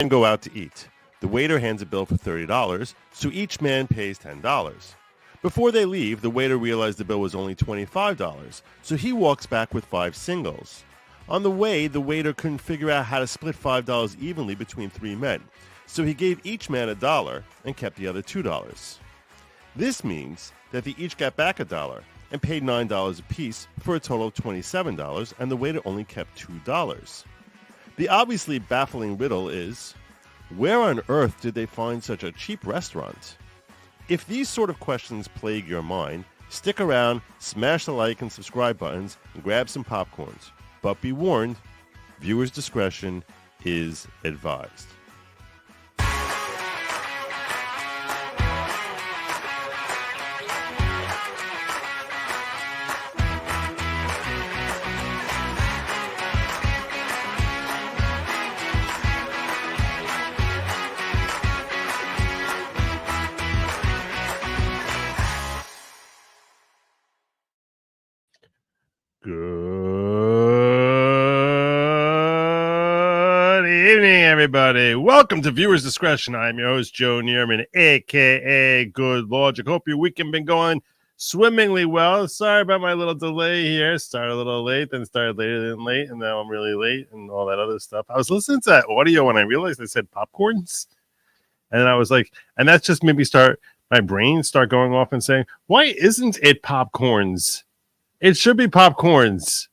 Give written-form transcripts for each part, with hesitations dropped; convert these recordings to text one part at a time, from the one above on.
and go out to eat. The waiter hands a bill for $30, so each man pays $10. Before they leave, the waiter realized the bill was only $25, so he walks back with 5 singles. On the way, the waiter couldn't figure out how to split $5 evenly between 3 men, so he gave each man $1 and kept the other $2. This means that they each got back $1 and paid $9 apiece for a total of $27, and the waiter only kept $2. The obviously baffling riddle is, where on earth did they find such a cheap restaurant? If these sort of questions plague your mind, stick around, smash the like and subscribe buttons, and grab some popcorns. But be warned, viewers' discretion is advised. Good evening, everybody. Welcome to Viewers Discretion. I'm your host, Joe Neerman, a.k.a. Good Lawgic. Hope your weekend been going swimmingly well. Sorry about my little delay here. Started a little late, then started later than late, and now I'm really late and all that other stuff. I was listening to that audio when I realized they said popcorns. And I was like, and that's just made me my brain start going off and saying, why isn't it popcorns? It should be popcorns.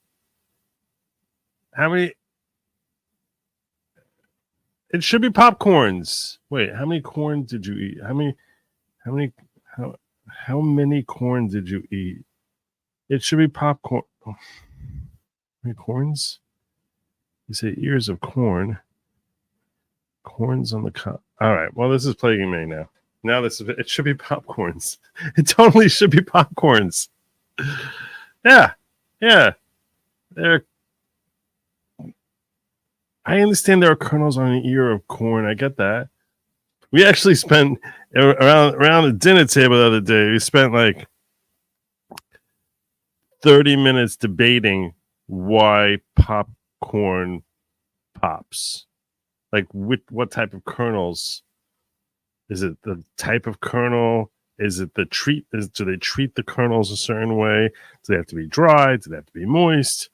It should be popcorns. Wait, how many corn did you eat? How many corn did you eat? It should be popcorn. Oh, how many corns? You say ears of corn. Corns on the cup. All right. Well, this is plaguing me now. It should be popcorns. It totally should be popcorns. Yeah. I understand there are kernels on an ear of corn. I get that. We actually spent around the dinner table the other day. We spent like 30 minutes debating why popcorn pops. Like what type of kernels? Is it the type of kernel? Is it the treat? Do they treat the kernels a certain way? Do they have to be dry? Do they have to be moist?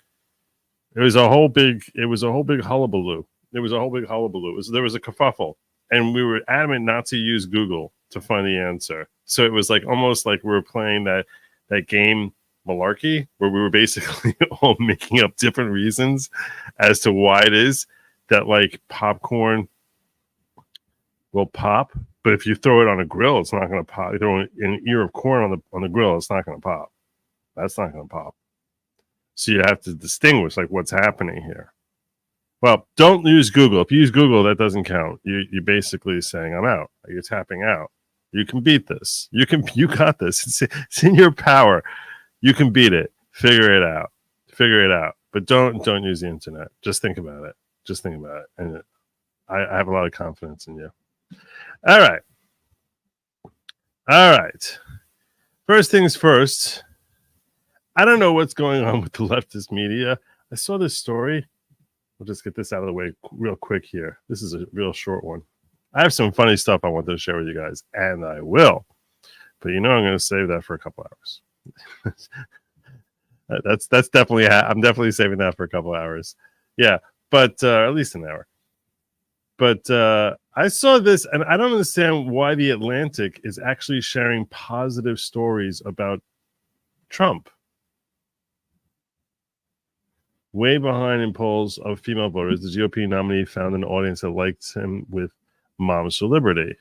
It was a whole big hullabaloo. There was a kerfuffle, and we were adamant not to use Google to find the answer. So it was like almost like we were playing that game Malarkey, where we were basically all making up different reasons as to why it is that like popcorn will pop. But if you throw it on a grill, it's not going to pop. You throw an ear of corn on the grill, it's not going to pop. That's not going to pop. So you have to distinguish like what's happening here. Well, don't use Google. If you use Google, that doesn't count. You're basically saying, I'm out. You're tapping out. You can beat this. You got this. It's in your power. You can beat it. Figure it out. But don't use the internet. Just think about it. And I have a lot of confidence in you. All right. First things first. I don't know what's going on with the leftist media. I saw this story. We'll just get this out of the way real quick here. This is a real short one. I have some funny stuff I wanted to share with you guys, and I will. But I'm going to save that for a couple hours. That's definitely. I'm definitely saving that for a couple hours. Yeah, but at least an hour. But I saw this, and I don't understand why The Atlantic is actually sharing positive stories about Trump. Way behind in polls of female voters, the GOP nominee found an audience that liked him with Moms for Liberty.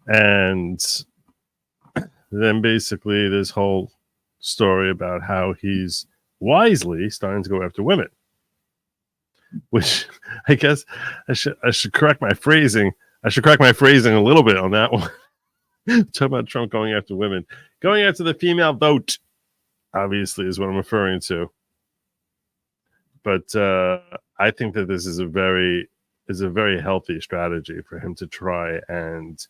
And then basically this whole story about how he's wisely starting to go after women. Which I guess I should correct my phrasing. I should correct my phrasing a little bit on that one. Talk about Trump going after women. Going after the female vote, obviously, is what I'm referring to. But I think that this is a very healthy strategy for him to try and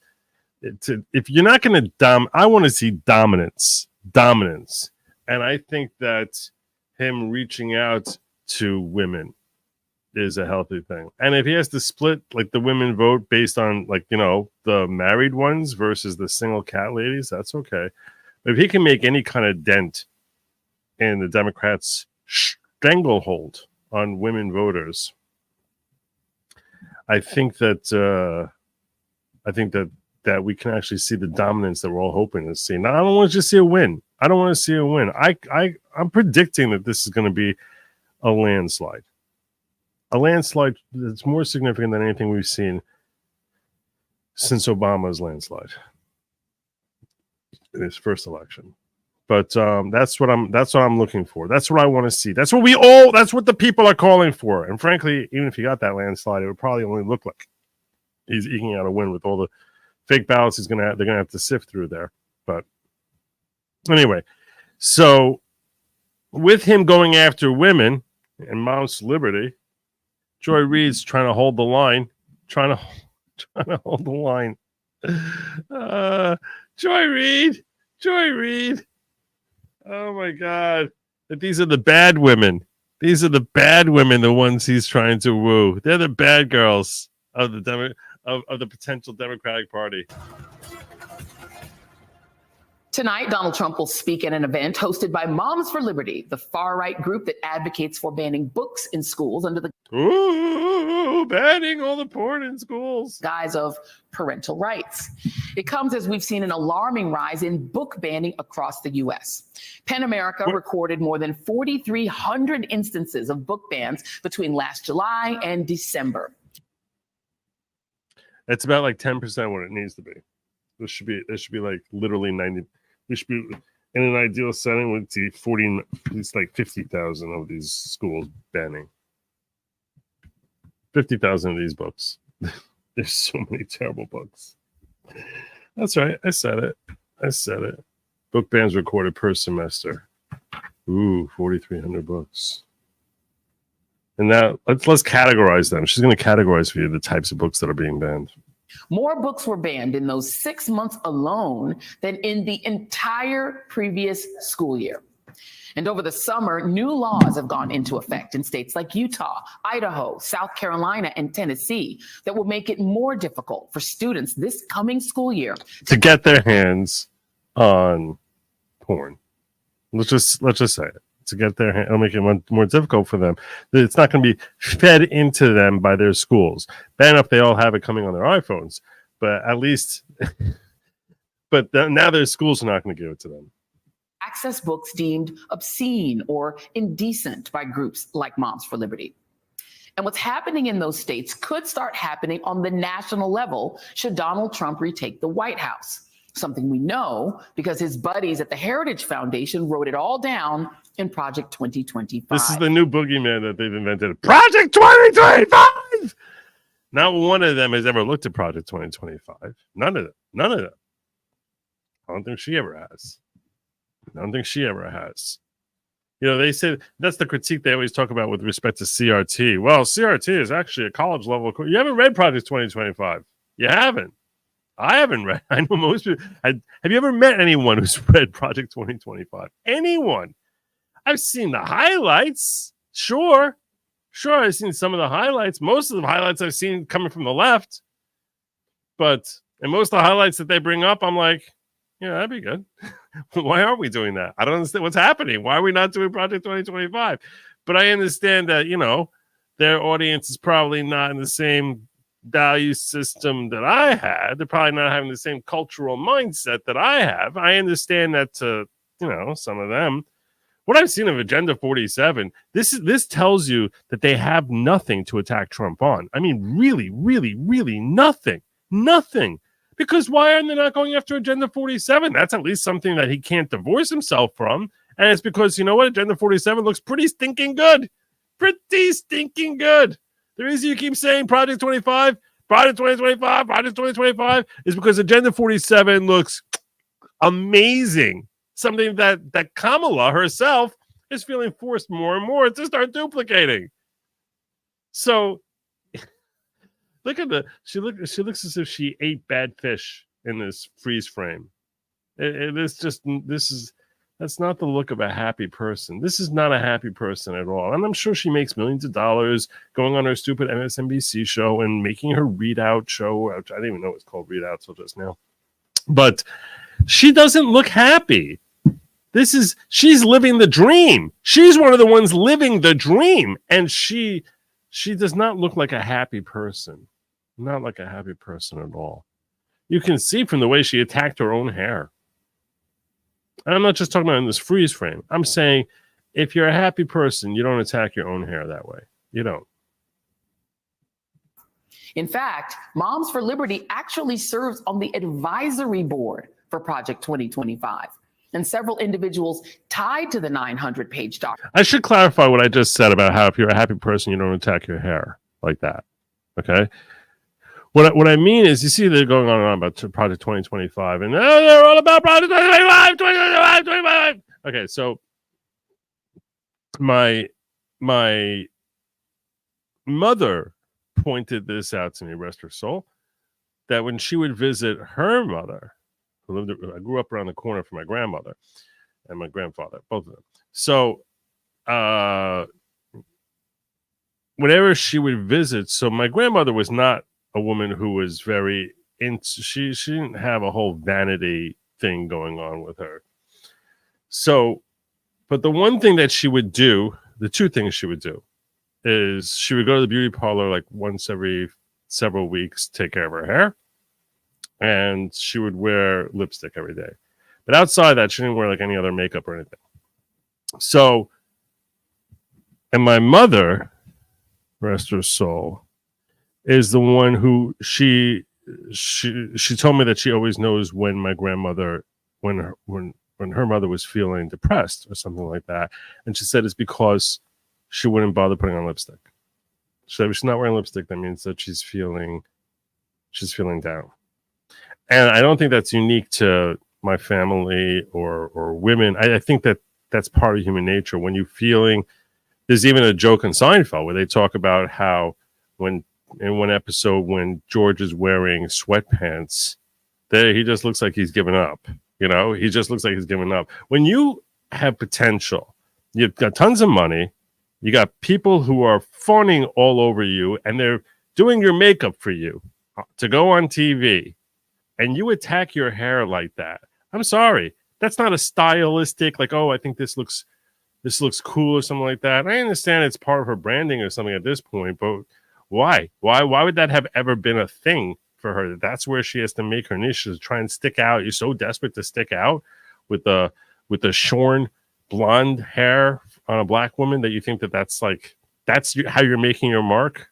if you're not going to I want to see dominance, and I think that him reaching out to women is a healthy thing. And if he has to split like the women vote based on like, the married ones versus the single cat ladies, that's okay. But if he can make any kind of dent in the Democrats' stranglehold on women voters, I think that we can actually see the dominance that we're all hoping to see. Now, I don't want to just see a win. I don't want to see a win. I'm predicting that this is going to be a landslide. A landslide that's more significant than anything we've seen since Obama's landslide in his first election. But that's what I'm looking for. That's what I want to see. That's what the people are calling for. And frankly, even if he got that landslide, it would probably only look like he's eking out a win with all the fake ballots they're gonna have to sift through there. But anyway, so with him going after women and Mom's Liberty, Joy Reid's trying to hold the line. Trying to hold the line. Joy Reid. Oh my God! These are the bad women. These are the bad women. The ones he's trying to woo. They're the bad girls of the of the potential Democratic Party. Tonight, Donald Trump will speak at an event hosted by Moms for Liberty, the far-right group that advocates for banning books in schools under the banning all the porn in schools guise of parental rights. It comes as we've seen an alarming rise in book banning across the U.S. PEN America recorded more than 4,300 instances of book bans between last July and December. It's about like 10% what it needs to be. This should be like literally 90. We should be in an ideal setting with the 40, at least like 50,000 of these schools banning. 50,000 of these books. There's so many terrible books. That's right. I said it. Book bans recorded per semester. Ooh, 4,300 books. And now let's categorize them. She's going to categorize for you the types of books that are being banned. More books were banned in those 6 months alone than in the entire previous school year. And over the summer, new laws have gone into effect in states like Utah, Idaho, South Carolina, and Tennessee that will make it more difficult for students this coming school year to get their hands on porn. Let's just say it. To get their hand, it'll make it more difficult for them. It's not going to be fed into them by their schools. Bad enough they all have it coming on their iPhones, but at least, now their schools are not going to give it to them. Access books deemed obscene or indecent by groups like Moms for Liberty. And what's happening in those states could start happening on the national level should Donald Trump retake the White House. Something we know because his buddies at the Heritage Foundation wrote it all down in Project 2025. This is the new boogeyman that they've invented. Project 2025! Not one of them has ever looked at Project 2025. None of them. I don't think she ever has. They said that's the critique they always talk about with respect to CRT. Well, CRT is actually a college level. You haven't read Project 2025. You haven't. I haven't read. I know most people. Have you ever met anyone who's read Project 2025? Anyone? I've seen the highlights. Sure. I've seen some of the highlights. Most of the highlights I've seen coming from the left. And most of the highlights that they bring up, I'm like, yeah, that'd be good. Why aren't we doing that? I don't understand what's happening. Why are we not doing Project 2025? But I understand that, their audience is probably not in the same value system that I had. They're probably not having the same cultural mindset that I have. I understand that to, some of them. What I've seen of Agenda 47, this tells you that they have nothing to attack Trump on. I mean, really, really, really nothing. Nothing. Because why aren't they not going after Agenda 47? That's at least something that he can't divorce himself from. And it's because, you know what? Agenda 47 looks pretty stinking good. Pretty stinking good. The reason you keep saying Project 25 is because Agenda 47 looks amazing. Something that Kamala herself is feeling forced more and more to start duplicating. So look at she looks as if she ate bad fish in this freeze frame. This is That's not the look of a happy person. This is not a happy person at all. And I'm sure she makes millions of dollars going on her stupid MSNBC show and making her readout show, which I didn't even know it was called readout till just now. But she doesn't look happy. She's living the dream. She's one of the ones living the dream. And she does not look like a happy person. Not like a happy person at all. You can see from the way she attacked her own hair. And I'm not just talking about in this freeze frame. I'm saying if you're a happy person, you don't attack your own hair that way. You don't. In fact, Moms for Liberty actually serves on the advisory board for Project 2025. And several individuals tied to the 900-page document. I should clarify what I just said about how if you're a happy person, you don't attack your hair like that. Okay? What I mean is, you see they're going on and on about Project 2025, and they're all about Project 2025, 2025, 2025. Okay, so my mother pointed this out to me, rest her soul, that when she would visit her mother, who lived, I grew up around the corner from my grandmother and my grandfather, both of them. So whenever she would visit, so my grandmother was not a woman who was very into, she didn't have a whole vanity thing going on with her. So, but the one thing that she would do, the two things she would do, is she would go to the beauty parlor like once every several weeks, take care of her hair, and she would wear lipstick every day. But outside that, she didn't wear like any other makeup or anything. So, and my mother, rest her soul, is the one who she told me that she always knows when my grandmother, when her mother was feeling depressed or something like that. And she said it's because she wouldn't bother putting on lipstick. She said if she's not wearing lipstick, that means that she's feeling down. And I don't think that's unique to my family or women. I think that that's part of human nature. When you're feeling, there's even a joke in Seinfeld where they talk about how when in one episode when George is wearing sweatpants, he just looks like he's given up. You know, he just looks like he's given up. When you have potential, you've got tons of money, you got people who are fawning all over you, and they're doing your makeup for you to go on TV, and you attack your hair like that. I'm sorry. That's not a stylistic, like, oh, I think this looks cool or something like that. I understand it's part of her branding or something at this point, but why? Why would that have ever been a thing for her? That's where she has to make her niche, to try and stick out. You're so desperate to stick out with the shorn blonde hair on a black woman that you think that's how you're making your mark.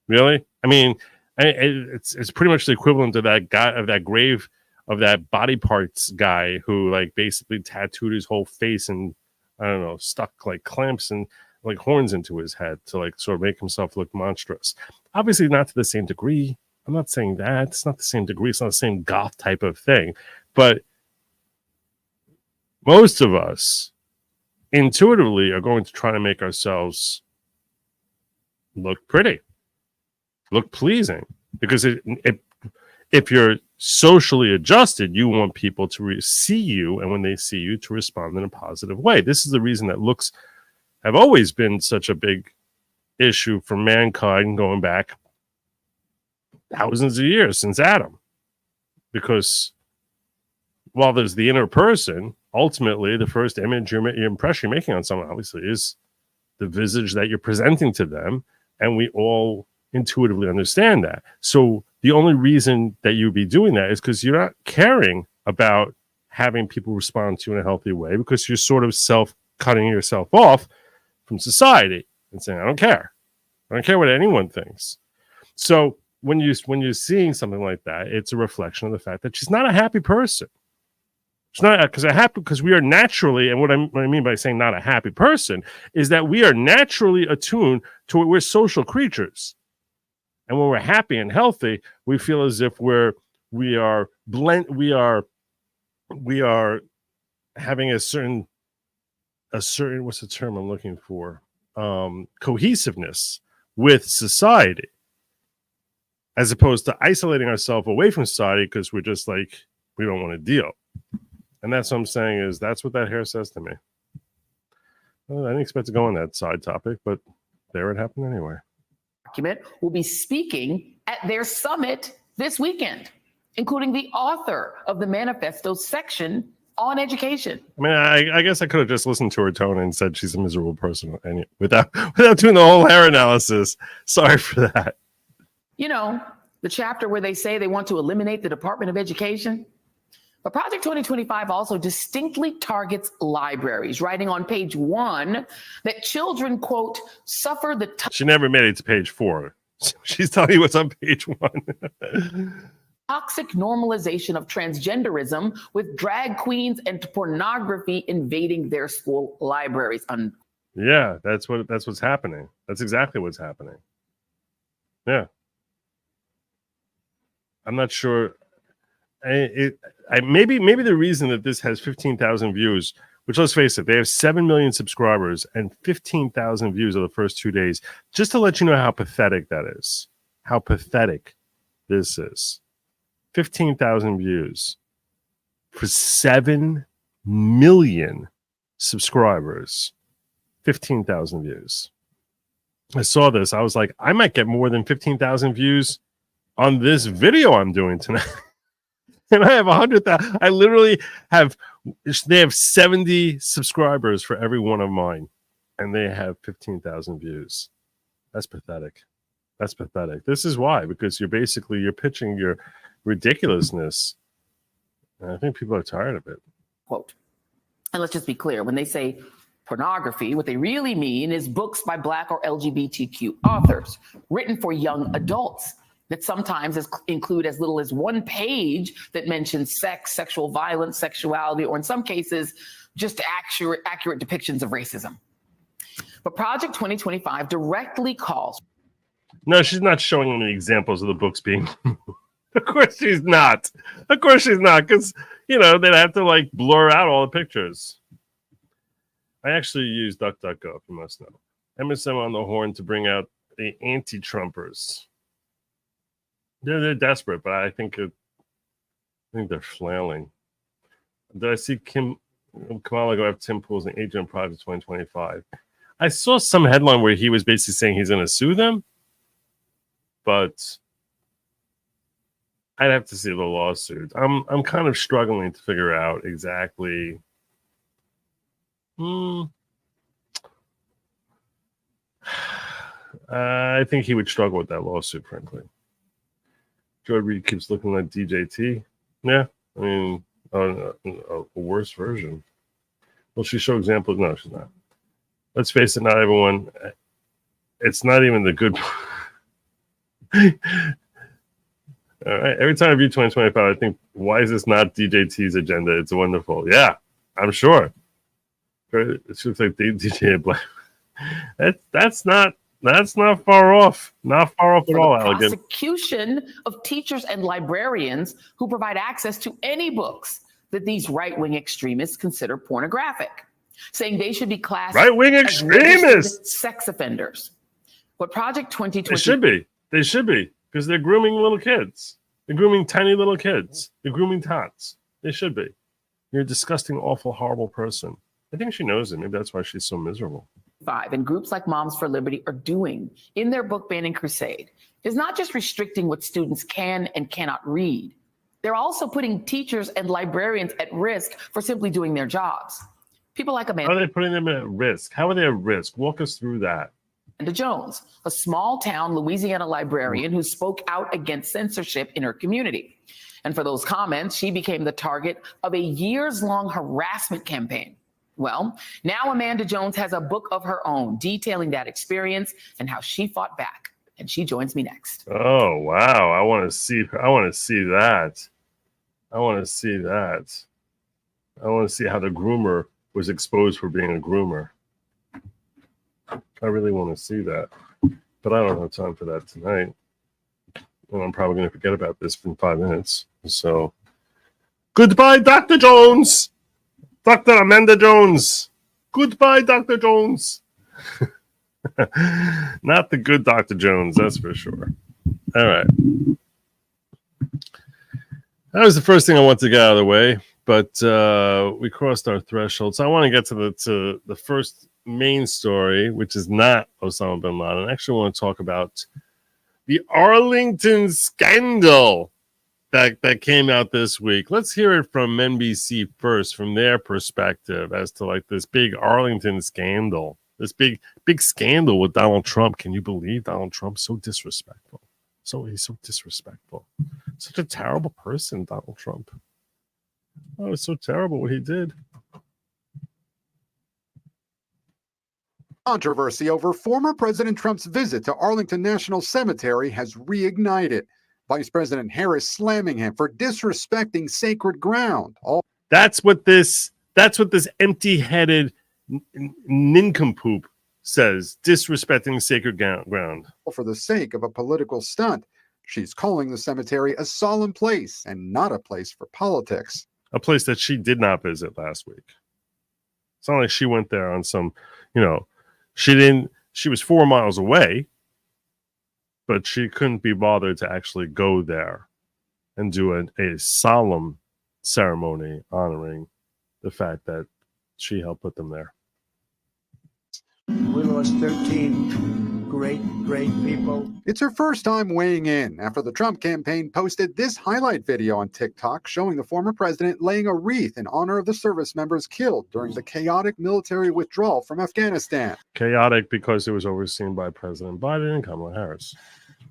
Really? I mean, it's pretty much the equivalent to that guy of that grave of that body parts guy who like basically tattooed his whole face and I don't know, stuck like clamps and like horns into his head to like sort of make himself look monstrous. Obviously not to the same degree. I'm not saying that. It's not the same degree. It's not the same goth type of thing. But most of us intuitively are going to try to make ourselves look pretty, look pleasing. Because if you're socially adjusted, you want people to see you, and when they see you, to respond in a positive way. This is the reason that looks have always been such a big issue for mankind going back thousands of years since Adam. Because while there's the inner person, ultimately the first image your impression you're making on someone obviously is the visage that you're presenting to them, and we all intuitively understand that. So the only reason that you'd be doing that is because you're not caring about having people respond to you in a healthy way, because you're sort of cutting yourself off from society and saying, I don't care what anyone thinks. So when you're seeing something like that, it's a reflection of the fact that she's not a happy person. She's not because we are naturally, and what I mean by saying not a happy person is that we are naturally attuned to we're social creatures. And when we're happy and healthy, we feel as if we are having a certain what's the term I'm looking for? Cohesiveness with society, as opposed to isolating ourselves away from society because we're just like, we don't want to deal. And that's what I'm saying is that's what that hair says to me. Well, I didn't expect to go on that side topic, but there it happened anyway. Document will be speaking at their summit this weekend, including the author of the manifesto section on education. I mean, I guess I could have just listened to her tone and said she's a miserable person without doing the whole hair analysis. Sorry for that. You know, the chapter where they say they want to eliminate the Department of Education. But Project 2025 also distinctly targets libraries, writing on page 1 that children, quote, suffer the... She never made it to page 4. She's telling you what's on page 1. toxic normalization of transgenderism with drag queens and pornography invading their school libraries. Yeah, that's what's happening. That's exactly what's happening. Yeah. I'm not sure. Maybe the reason that this has 15,000 views, which, let's face it, they have 7 million subscribers and 15,000 views of the first 2 days, just to let you know how pathetic that is. How pathetic this is. 15,000 views for 7 million subscribers. 15,000 views. I saw this. I was like, I might get more than 15,000 views on this video I'm doing tonight. And I have 100,000. I literally have, they have 70 subscribers for every one of mine. And they have 15,000 views. That's pathetic. That's pathetic. This is why, because you're pitching your ridiculousness. And I think people are tired of it. Quote. And let's just be clear. When they say pornography, what they really mean is books by Black or LGBTQ authors written for young adults that sometimes include as little as 1 page that mentions sex, sexual violence, sexuality, or in some cases, just accurate depictions of racism. But Project 2025 directly calls. No, she's not showing any examples of the books being. Of course she's not. Of course she's not, because, they'd have to, blur out all the pictures. I actually use DuckDuckGo, you must know. MSM on the horn to bring out the anti-Trumpers. They're desperate, but I think they're flailing. Did I see Kamala go after Tim Pool's an agent in Project 2025? I saw some headline where he was basically saying he's going to sue them, but I'd have to see the lawsuit. I'm kind of struggling to figure out exactly. I think he would struggle with that lawsuit, frankly. Joy Reid keeps looking like DJT. Yeah, I mean, a worse version. Will she show examples? No, she's not. Let's face it, not everyone. It's not even the good. All right. Every time I view 2025, I think, why is this not DJT's agenda? It's wonderful. Yeah, I'm sure. It looks like DJ Black. That's not far off. Not far off at all, Elegant. Prosecution of teachers and librarians who provide access to any books that these right-wing extremists consider pornographic, saying they should be classed right-wing extremists, as sex offenders. But Project 2020 They should be, because they're grooming little kids. They're grooming tiny little kids. They're grooming tots. They should be. You're a disgusting, awful, horrible person. I think she knows it. Maybe that's why she's so miserable. And groups like Moms for Liberty are doing in their book banning crusade is not just restricting what students can and cannot read. They're also putting teachers and librarians at risk for simply doing their jobs. People like Amanda. How are they putting them at risk? How are they at risk? Walk us through that. Jones, a small town Louisiana librarian who spoke out against censorship in her community. And for those comments, she became the target of a years-long harassment campaign. Well, now Amanda Jones has a book of her own detailing that experience and how she fought back. And she joins me next. Oh, wow. I want to see that. I want to see that. I want to see how the groomer was exposed for being a groomer. I really want to see that. But I don't have time for that tonight. And I'm probably going to forget about this in 5 minutes. So, goodbye, Dr. Jones. Dr. Amanda Jones. Goodbye, Dr. Jones. Not the good Dr. Jones, that's for sure. All right. That was the first thing I want to get out of the way. but we crossed our threshold. So I want to get to the first main story, which is not Osama bin Laden. I actually want to talk about the Arlington Scandal that came out this week. Let's hear it from NBC first, from their perspective as to like this big Arlington Scandal, this big scandal with Donald Trump. Can you believe Donald Trump's so disrespectful? He's so disrespectful. Such a terrible person, Donald Trump. Oh, it's so terrible what he did. Controversy over former President Trump's visit to Arlington National Cemetery has reignited. Vice President Harris slamming him for disrespecting sacred ground. That's what this empty-headed nincompoop says, disrespecting sacred ground. For the sake of a political stunt. She's calling the cemetery a solemn place and not a place for politics. A place that she did not visit last week. It's not like she went there on some, she was 4 miles away, but she couldn't be bothered to actually go there and do a solemn ceremony honoring the fact that she helped put them there. We lost 13 great people. It's her first time weighing in after the Trump campaign posted this highlight video on TikTok showing the former president laying a wreath in honor of the service members killed during the chaotic military withdrawal from Afghanistan. Chaotic because it was overseen by President Biden and Kamala Harris.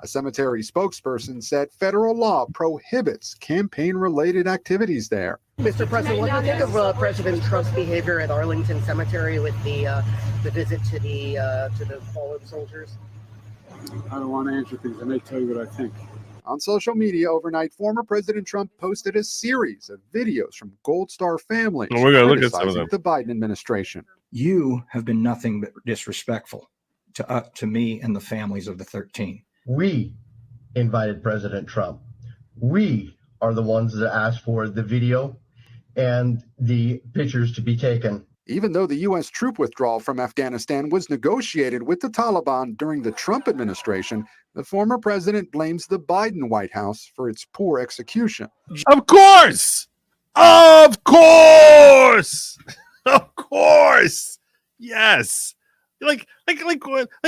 A cemetery spokesperson said federal law prohibits campaign-related activities there. Mr. President, what do you think of President Trump's behavior at Arlington Cemetery with the visit to the fallen soldiers? I don't want to answer things. I may tell you what I think. On social media overnight, former President Trump posted a series of videos from Gold Star families we're gonna look at some of them. the Biden administration. You have been nothing but disrespectful to me and the families of the 13. We invited President Trump. We are the ones that asked for the video and the pictures to be taken. Even though the U.S. troop withdrawal from Afghanistan was negotiated with the Taliban during the Trump administration, the former president blames the Biden White House for its poor execution. Of course! Of course! Of course! Yes! Like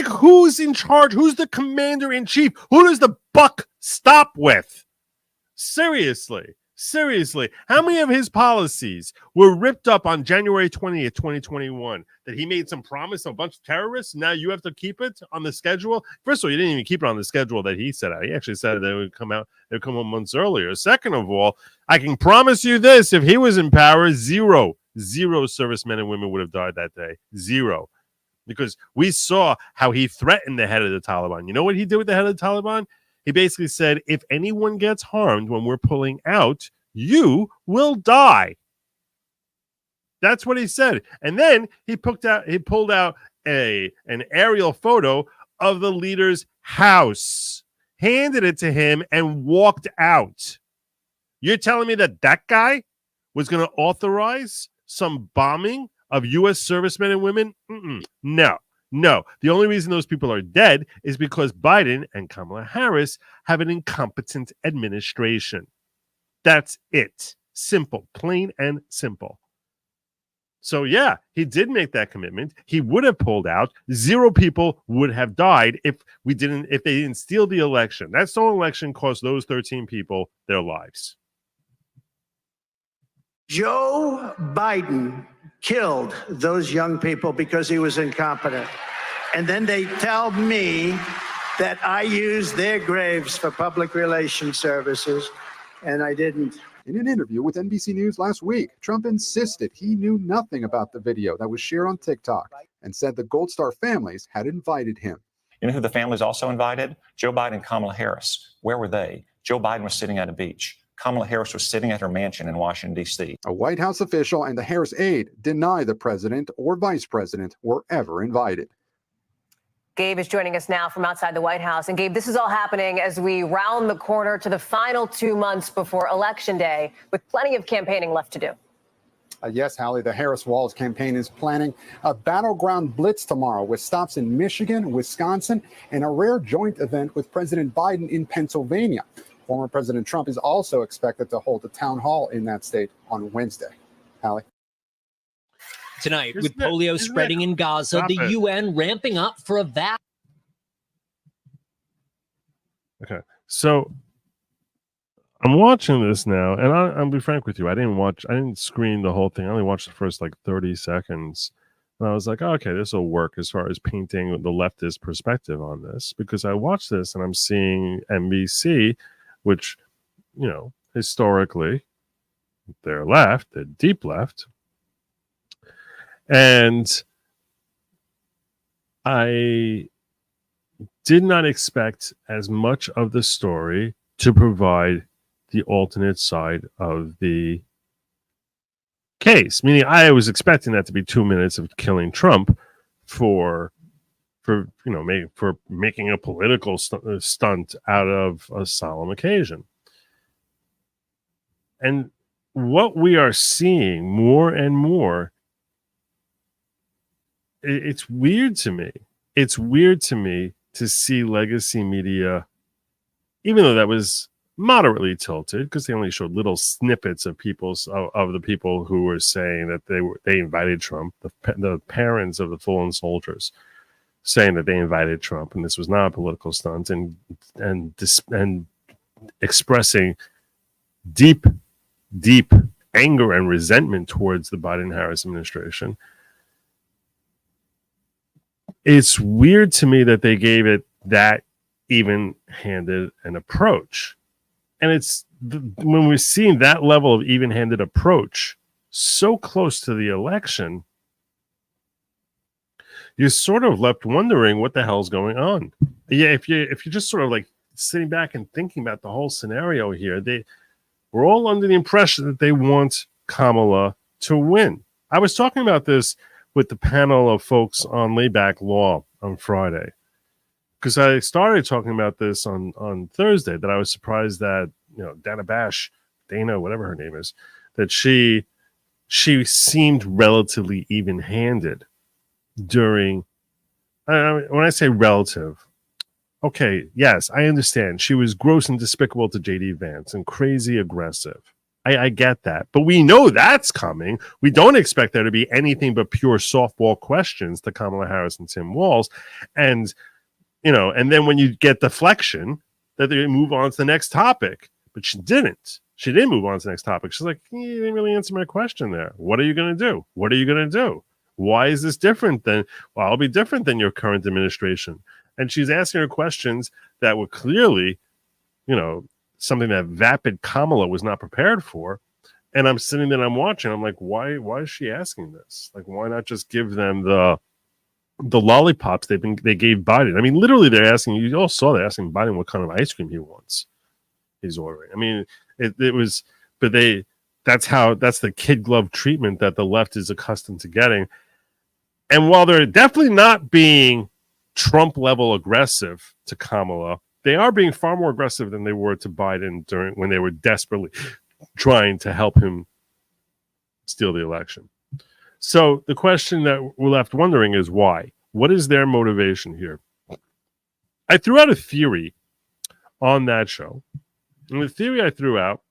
who's in charge? Who's the commander in chief? Who does the buck stop with? Seriously. How many of his policies were ripped up on January 20th, 2021? That he made some promise to a bunch of terrorists? Now you have to keep it on the schedule? First of all, you didn't even keep it on the schedule that he set out. He actually said that it would come out months earlier. Second of all, I can promise you this, if he was in power, zero servicemen and women would have died that day. Zero. Because we saw how he threatened the head of the Taliban. You know what he did with the head of the Taliban? He basically said, if anyone gets harmed when we're pulling out, you will die. That's what he said. And then he pulled out an aerial photo of the leader's house, handed it to him, and walked out. You're telling me that guy was going to authorize some bombing of U.S. servicemen and women? No. The only reason those people are dead is because Biden and Kamala Harris have an incompetent administration. That's it. Simple. Plain and simple. So, yeah, he did make that commitment. He would have pulled out. 0 people would have died if they didn't steal the election. That stolen election cost those 13 people their lives. Joe Biden killed those young people because he was incompetent. And then they tell me that I used their graves for public relations services, and I didn't. In an interview with NBC News last week, Trump insisted he knew nothing about the video that was shared on TikTok and said the Gold Star families had invited him. You know who the families also invited? Joe Biden and Kamala Harris. Where were they? Joe Biden was sitting at a beach. Kamala Harris was sitting at her mansion in Washington, D.C. A White House official and the Harris aide deny the president or vice president were ever invited. Gabe is joining us now from outside the White House. And Gabe, this is all happening as we round the corner to the final 2 months before Election Day, with plenty of campaigning left to do. Yes, Hallie, the Harris-Walz campaign is planning a battleground blitz tomorrow with stops in Michigan, Wisconsin, and a rare joint event with President Biden in Pennsylvania. Former President Trump is also expected to hold a town hall in that state on Wednesday. Hallie? Tonight, with polio spreading in Gaza, the UN ramping up for a vaccine. Okay, so I'm watching this now, and I'll be frank with you. I didn't screen the whole thing. I only watched the first like 30 seconds. And I was like, oh, okay, this will work as far as painting the leftist perspective on this, because I watched this and I'm seeing NBC, which, you know, historically, they're left, they're deep left. And I did not expect as much of the story to provide the alternate side of the case. Meaning, I was expecting that to be 2 minutes of killing Trump for making a political stunt out of a solemn occasion. And what we are seeing more and more, it's weird to me. It's weird to me to see legacy media, even though that was moderately tilted, because they only showed little snippets of the people who were saying that they invited Trump, the parents of the fallen soldiers saying that they invited Trump and this was not a political stunt, and expressing deep anger and resentment towards the Biden-Harris administration. It's weird to me that they gave it that even-handed an approach. And it's when we're seeing that level of even-handed approach so close to the election, you're sort of left wondering what the hell's going on. Yeah, if you're just sort of like sitting back and thinking about the whole scenario here, we're all under the impression that they want Kamala to win. I was talking about this with the panel of folks on Layback Law on Friday, because I started talking about this on Thursday, that I was surprised that, you know, Dana, whatever her name is, that she seemed relatively even-handed during, when I say relative, okay, yes, I understand. She was gross and despicable to J.D. Vance and crazy aggressive. I get that. But we know that's coming. We don't expect there to be anything but pure softball questions to Kamala Harris and Tim Walz. And, you know, and then when you get deflection, that they move on to the next topic. But she didn't. She didn't move on to the next topic. She's like, you didn't really answer my question there. What are you going to do? What are you going to do? Why is this different than, well, I'll be different than your current administration. And she's asking her questions that were clearly, you know, something that vapid Kamala was not prepared for. And I'm sitting there and I'm watching. I'm like, why is she asking this? Like, why not just give them the lollipops they gave Biden? I mean, literally, they're asking, you all saw they're asking Biden what kind of ice cream he wants. He's ordering. I mean, it was, but that's the kid glove treatment that the left is accustomed to getting. And while they're definitely not being Trump level aggressive to Kamala, they are being far more aggressive than they were to Biden when they were desperately trying to help him steal the election. So the question that we're left wondering is why? What is their motivation here? I threw out a theory on that show. And the theory I threw out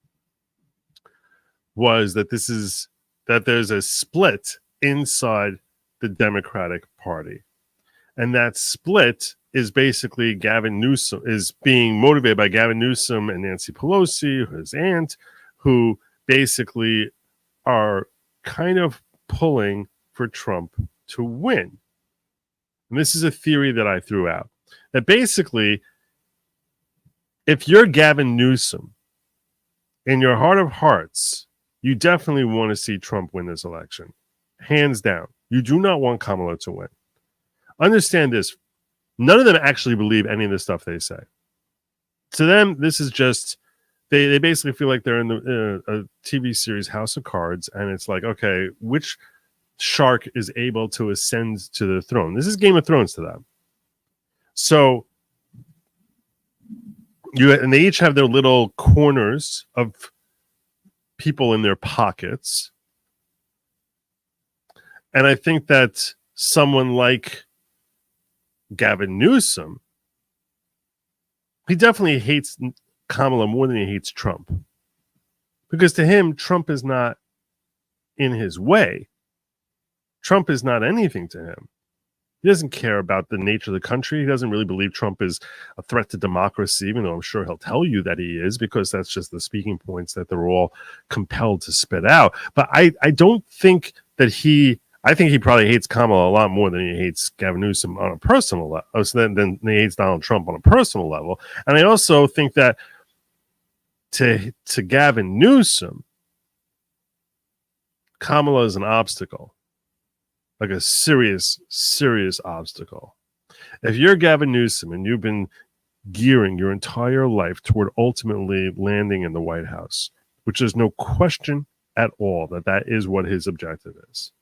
was that there's a split inside the Democratic Party. And that split is basically Gavin Newsom is being motivated by Gavin Newsom and Nancy Pelosi, his aunt, who basically are kind of pulling for Trump to win. And this is a theory that I threw out. That basically, if you're Gavin Newsom, in your heart of hearts, you definitely want to see Trump win this election. Hands down. You do not want Kamala to win. Understand this. None of them actually believe any of the stuff they say. To them, this is just, they basically feel like they're in a TV series House of Cards, and it's like, okay, which shark is able to ascend to the throne? This is Game of Thrones to them. So, and they each have their little corners of people in their pockets. And I think that someone like Gavin Newsom, he definitely hates Kamala more than he hates Trump. Because to him, Trump is not in his way. Trump is not anything to him. He doesn't care about the nature of the country. He doesn't really believe Trump is a threat to democracy, even though I'm sure he'll tell you that he is, because that's just the speaking points that they're all compelled to spit out. But I don't think that I think he probably hates Kamala a lot more than he hates Gavin Newsom on a personal level, than he hates Donald Trump on a personal level. And I also think that to Gavin Newsom, Kamala is an obstacle. Like a serious, serious obstacle. If you're Gavin Newsom and you've been gearing your entire life toward ultimately landing in the White House, which there's no question at all that is what his objective is.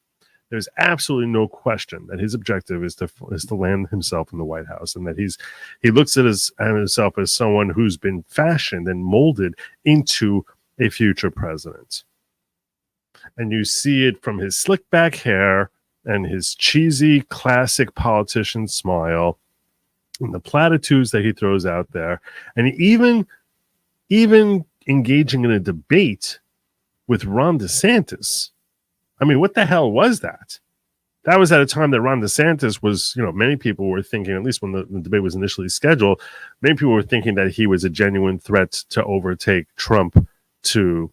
There's absolutely no question that his objective is to land himself in the White House, and that he looks at himself as someone who's been fashioned and molded into a future president. And you see it from his slick back hair and his cheesy, classic politician smile, and the platitudes that he throws out there, and even engaging in a debate with Ron DeSantis. I mean, what the hell was that? That was at a time that Ron DeSantis was, many people were thinking, at least when the debate was initially scheduled, many people were thinking that he was a genuine threat to overtake Trump to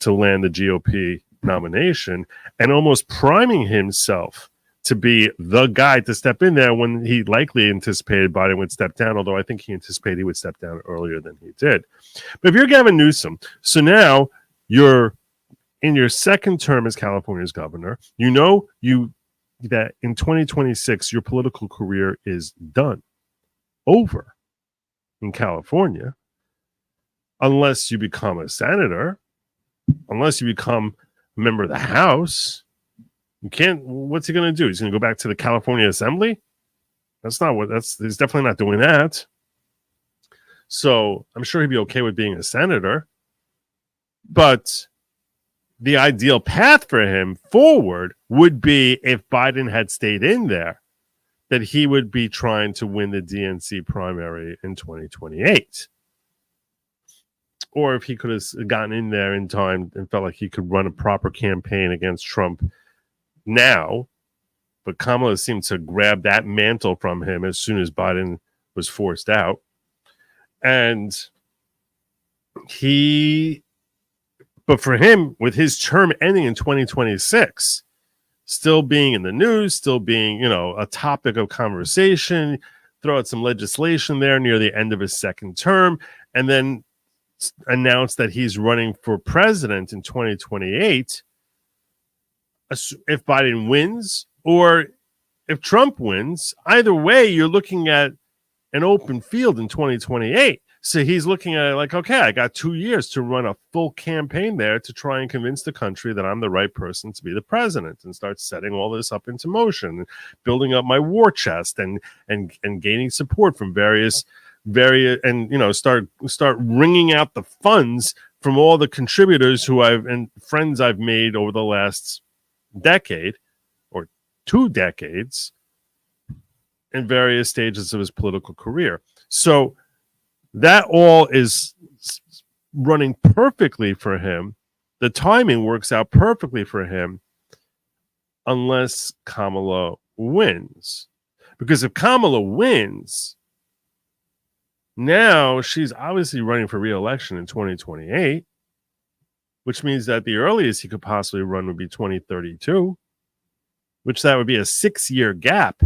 land the GOP nomination, and almost priming himself to be the guy to step in there when he likely anticipated Biden would step down, although I think he anticipated he would step down earlier than he did. But if you're Gavin Newsom, so now you're in your second term as California's governor, that in 2026 your political career is done, over in California, unless you become a senator, unless you become member of the House. You can't. What's he going to do? He's going to go back to the California Assembly? He's definitely not doing that. So I'm sure he'd be okay with being a senator, but the ideal path for him forward would be, if Biden had stayed in there, that he would be trying to win the DNC primary in 2028. Or if he could have gotten in there in time and felt like he could run a proper campaign against Trump now. But Kamala seemed to grab that mantle from him as soon as Biden was forced out. And but for him, with his term ending in 2026, still being in the news, still being, a topic of conversation, throw out some legislation there near the end of his second term, and then announced that he's running for president in 2028. If Biden wins or if Trump wins, either way, you're looking at an open field in 2028. So he's looking at it like, okay, I got 2 years to run a full campaign there to try and convince the country that I'm the right person to be the president, and start setting all this up into motion, building up my war chest and gaining support from various and start wringing out the funds from all the contributors and friends I've made over the last decade or 2 decades in various stages of his political career. So that all is running perfectly for him. The timing works out perfectly for him, unless Kamala wins. Because if Kamala wins, now she's obviously running for re-election in 2028, which means that the earliest he could possibly run would be 2032, which that would be a 6-year gap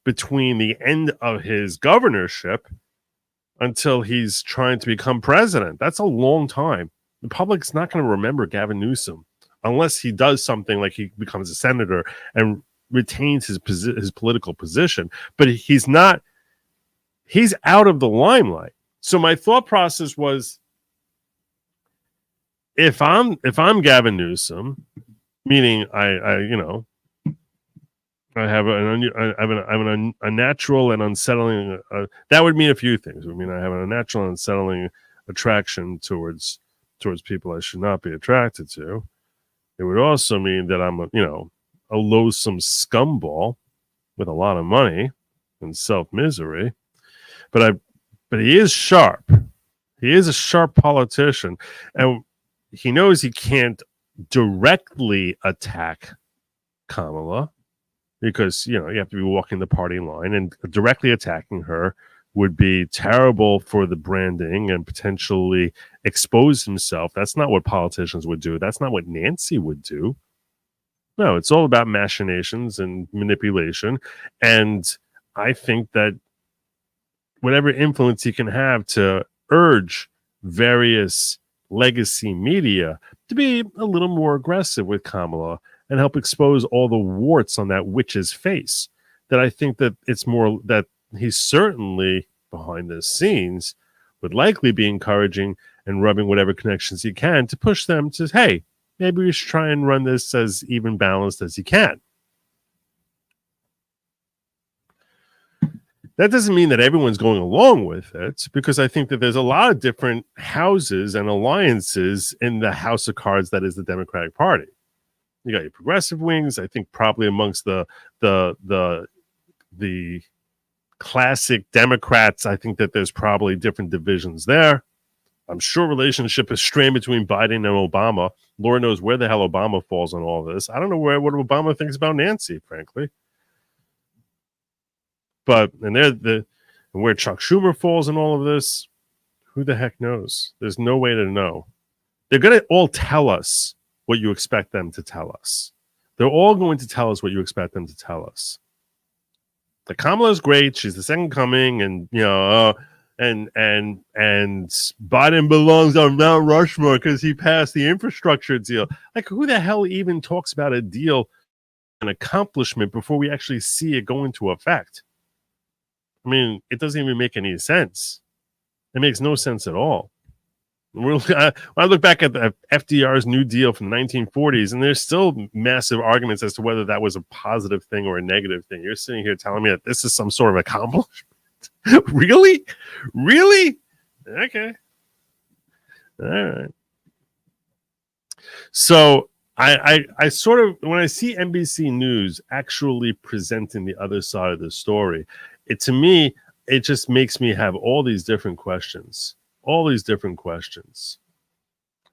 between the end of his governorship until he's trying to become president. That's a long time. The public's not going to remember Gavin Newsom unless he does something like he becomes a senator and retains his political position. But he's not. He's out of the limelight. So my thought process was, if I'm Gavin Newsom, meaning I have a natural and unsettling. That would mean a few things. It would mean I have a natural and unsettling attraction towards people I should not be attracted to. It would also mean that I'm a loathsome scumball with a lot of money and self misery. But he is sharp. He is a sharp politician, and he knows he can't directly attack Kamala because, you have to be walking the party line, and directly attacking her would be terrible for the branding and potentially expose himself. That's not what politicians would do. That's not what Nancy would do. No, it's all about machinations and manipulation. And I think that whatever influence he can have to urge various legacy media to be a little more aggressive with Kamala and help expose all the warts on that witch's face, that I think that it's more that he's certainly behind the scenes would likely be encouraging and rubbing whatever connections he can to push them to, hey, maybe we should try and run this as even balanced as he can. That doesn't mean that everyone's going along with it, because I think that there's a lot of different houses and alliances in the house of cards that is the Democratic Party. You got your progressive wings. I think probably amongst the classic Democrats, I think that there's probably different divisions there. I'm sure relationship is strained between Biden and Obama. Lord knows where the hell Obama falls on all this. I don't know what Obama thinks about Nancy, frankly. But and where Chuck Schumer falls in all of this, who the heck knows? There's no way to know. They're going to all tell us what you expect them to tell us. They're all going to tell us what you expect them to tell us. The Kamala's great. She's the second coming, and and Biden belongs on Mount Rushmore because he passed the infrastructure deal. Like, who the hell even talks about a deal, an accomplishment, before we actually see it go into effect? I mean, it doesn't even make any sense. It makes no sense at all. I look back at the FDR's New Deal from the 1940s, and there's still massive arguments as to whether that was a positive thing or a negative thing. You're sitting here telling me that this is some sort of accomplishment? Really? Really? Okay. All right. So I sort of, when I see NBC News actually presenting the other side of the story, to me, it just makes me have all these different questions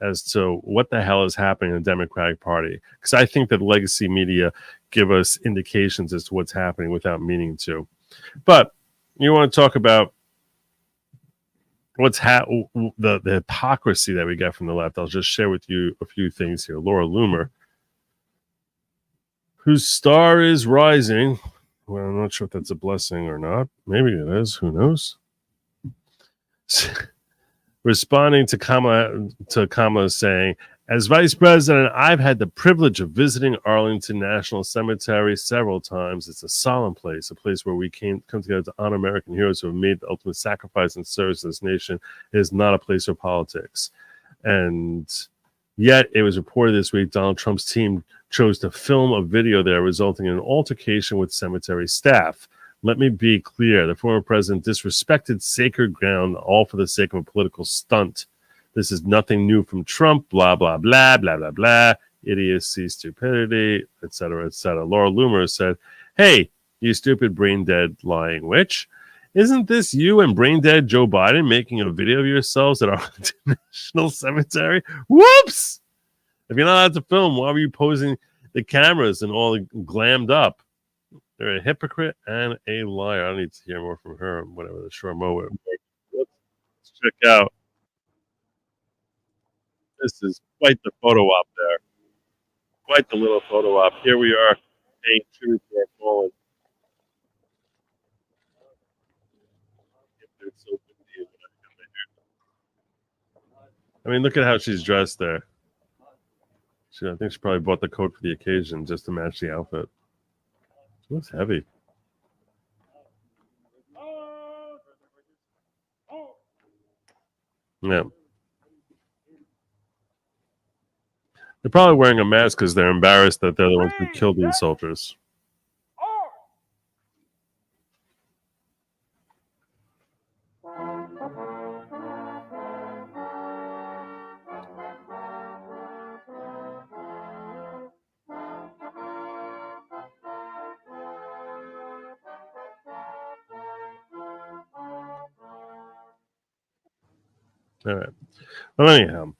as to what the hell is happening in the Democratic Party. Because I think that legacy media give us indications as to what's happening without meaning to. But you want to talk about the hypocrisy that we get from the left. I'll just share with you a few things here. Laura Loomer, whose star is rising. Well, I'm not sure if that's a blessing or not. Maybe it is. Who knows? Responding to Kamala saying, as vice president, I've had the privilege of visiting Arlington National Cemetery several times. It's a solemn place, a place where we come together to honor American heroes who have made the ultimate sacrifice in service to this nation. It is not a place for politics. And yet, it was reported this week Donald Trump's team chose to film a video there, resulting in an altercation with cemetery staff. Let me be clear. The former president disrespected sacred ground, all for the sake of a political stunt. This is nothing new from Trump, blah, blah, blah, blah, blah, blah, idiocy, stupidity, etc., etc. Laura Loomer said, hey, you stupid brain-dead lying witch. Isn't this you and brain-dead Joe Biden making a video of yourselves at Arlington National Cemetery? Whoops! If you're not allowed to film, why were you posing the cameras and all glammed up? They're a hypocrite and a liar. I need to hear more from her, whatever the short moment. Let's check out. This is quite the photo op there. Quite the little photo op. Here we are, paying tribute to our fallen. I mean, look at how she's dressed there. I think she probably bought the coat for the occasion just to match the outfit. She looks heavy. Yeah. They're probably wearing a mask because they're embarrassed that they're the ones who killed these soldiers. All right. Well, anyhow.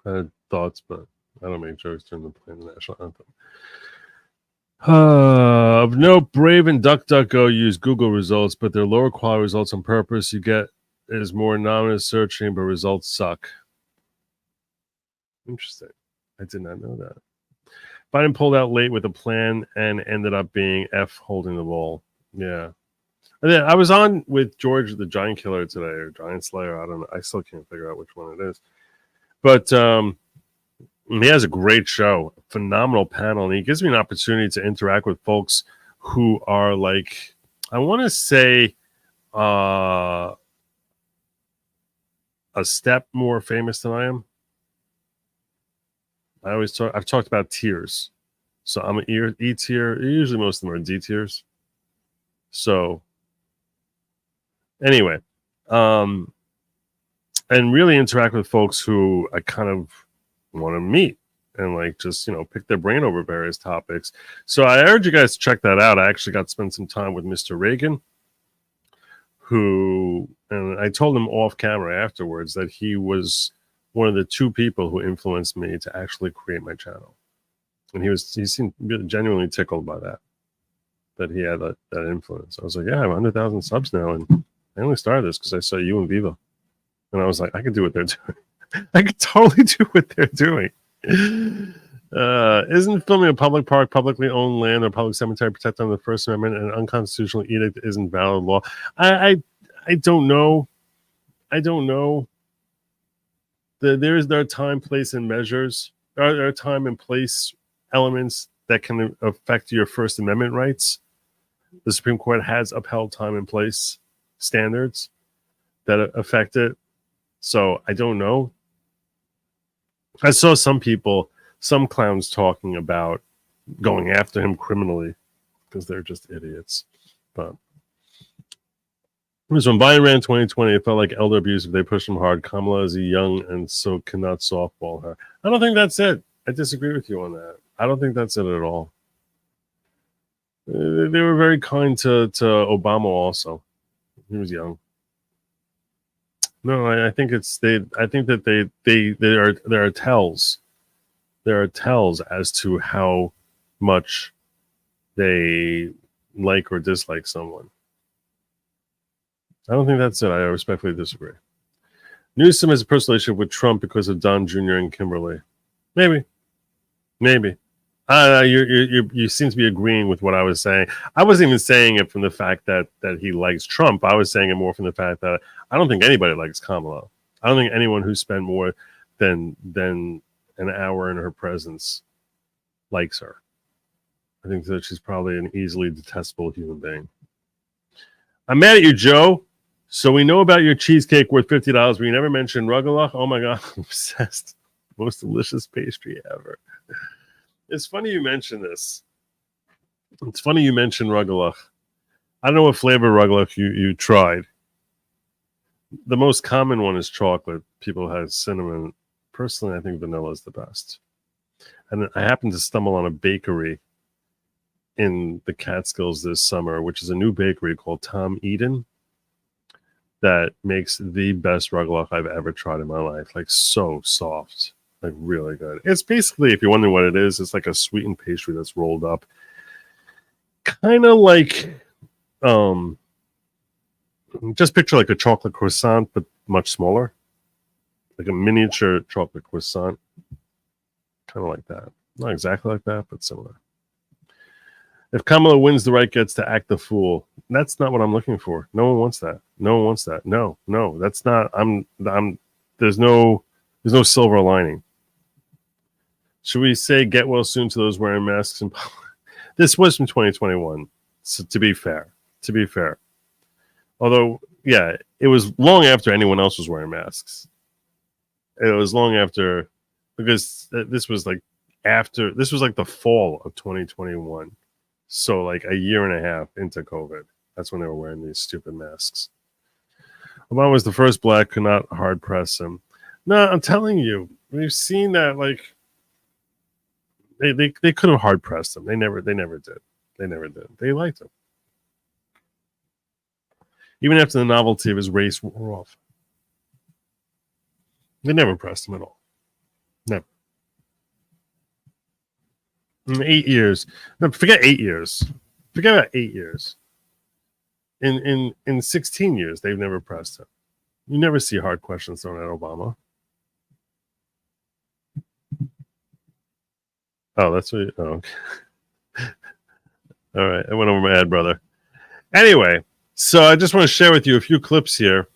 I had thoughts, but I don't make jokes during the playing the national anthem. Of note, Brave and DuckDuckGo use Google results, but they're lower quality results on purpose. You get is more anonymous searching, but results suck. Interesting. I did not know that. Biden pulled out late with a plan and ended up being F holding the ball. Yeah. And then I was on with George the Giant Killer today, or Giant Slayer. I don't know. I still can't figure out which one it is. But he has a great show, phenomenal panel, and he gives me an opportunity to interact with folks who are like, I want to say, a step more famous than I am. I've talked about tiers. So I'm an E tier. Usually most of them are D tiers. So anyway, and really interact with folks who I kind of want to meet and like just, you know, pick their brain over various topics. So I urge you guys to check that out. I actually got to spend some time with Mr. Reagan, who, and I told him off camera afterwards that he was one of the two people who influenced me to actually create my channel. And he seemed genuinely tickled by that he had that influence. I was like, yeah, I have 100,000 subs now, and I only started this because I saw you and Viva. And I was like, I could do what they're doing. I could totally do what they're doing. Isn't filming a public park, publicly owned land, or public cemetery protected under the First Amendment and an unconstitutional edict isn't valid law? I don't know. I don't know. There are time, place, and measures. There are time and place elements that can affect your First Amendment rights. The Supreme Court has upheld time and place standards that affect it. So I don't know. I saw some clowns talking about going after him criminally because they're just idiots. But it was when Biden ran in 2020, it felt like elder abuse if they pushed him hard. Kamala is young and so cannot softball her. I don't think that's it. I disagree with you on that. I don't think that's it at all. They were very kind to Obama also. He was young. No, I think it's they. I think that there are tells. There are tells as to how much they like or dislike someone. I don't think that's it. I respectfully disagree. Newsom has a personal relationship with Trump because of Don Jr. and Kimberly. Maybe. You seem to be agreeing with what I was saying. I wasn't even saying it from the fact that he likes Trump. I was saying it more from the fact that I don't think anybody likes Kamala. I don't think anyone who spent more than an hour in her presence likes her. I think that she's probably an easily detestable human being. I'm mad at you, Joe. So we know about your cheesecake worth $50, but you never mentioned rugelach. Oh my God, I'm obsessed. Most delicious pastry ever. It's funny you mention this. It's funny you mention rugelach. I don't know what flavor rugelach you tried. The most common one is chocolate. People have cinnamon. Personally, I think vanilla is the best. And I happened to stumble on a bakery in the Catskills this summer, which is a new bakery called Tom Eden that makes the best rugelach I've ever tried in my life. Like so soft, like really good. It's basically, if you're wondering what it is, it's like a sweetened pastry that's rolled up. Kind of like, just picture like a chocolate croissant, but much smaller. Like a miniature chocolate croissant. Kind of like that. Not exactly like that, but similar. If Kamala wins, the right gets to act the fool. That's not what I'm looking for. No one wants that. No one wants that. No, that's not. There's no silver lining. Should we say get well soon to those wearing masks in public? This was from 2021. So to be fair. Although, yeah, it was long after anyone else was wearing masks. It was long after, because this was like the fall of 2021. So like a year and a half into COVID. That's when they were wearing these stupid masks. Obama was the first black, could not hard press him. No, I'm telling you, we've seen that. Like they could have hard pressed him. They never did. They liked him. even after the novelty of his race wore off. They never impressed him at all. Never. In 8 years. No, forget 8 years. Forget about 8 years. In 16 years, they've never pressed him. You never see hard questions thrown at Obama. Oh, that's what. Oh, okay. All right, I went over my head, brother. Anyway, so I just want to share with you a few clips here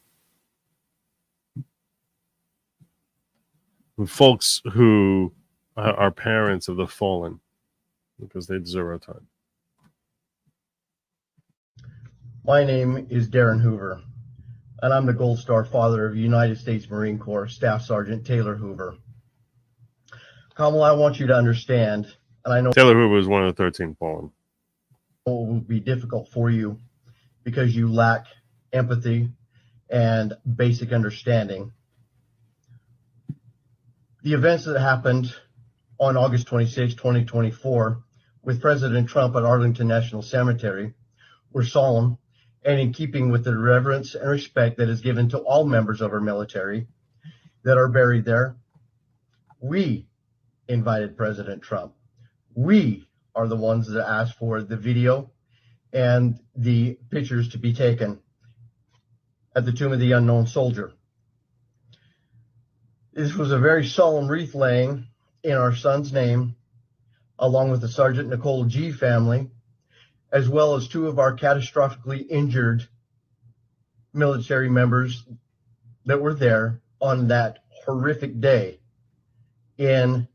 of folks who are parents of the fallen, because they deserve our time. My name is Darren Hoover, and I'm the Gold Star father of United States Marine Corps Staff Sergeant Taylor Hoover. Kamala, I want you to understand, and I know Taylor Hoover was one of the 13 fallen. It will be difficult for you because you lack empathy and basic understanding. The events that happened on August 26, 2024, with President Trump at Arlington National Cemetery were solemn and in keeping with the reverence and respect that is given to all members of our military that are buried there. We invited President Trump. We are the ones that asked for the video and the pictures to be taken at the Tomb of the Unknown Soldier. This was a very solemn wreath laying in our son's name, along with the Sergeant Nicole G family, as well as two of our catastrophically injured military members that were there on that horrific day in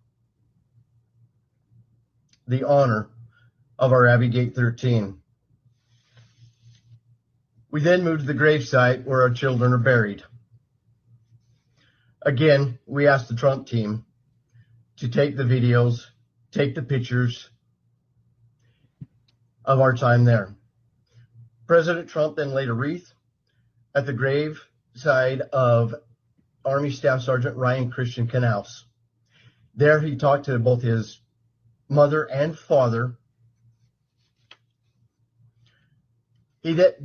the honor of our Abbey Gate 13. We then moved to the gravesite where our children are buried. Again, we asked the Trump team to take the videos, take the pictures of our time there. President Trump then laid a wreath at the graveside of Army Staff Sergeant Ryan Christian Canals. There he talked to both his mother and father.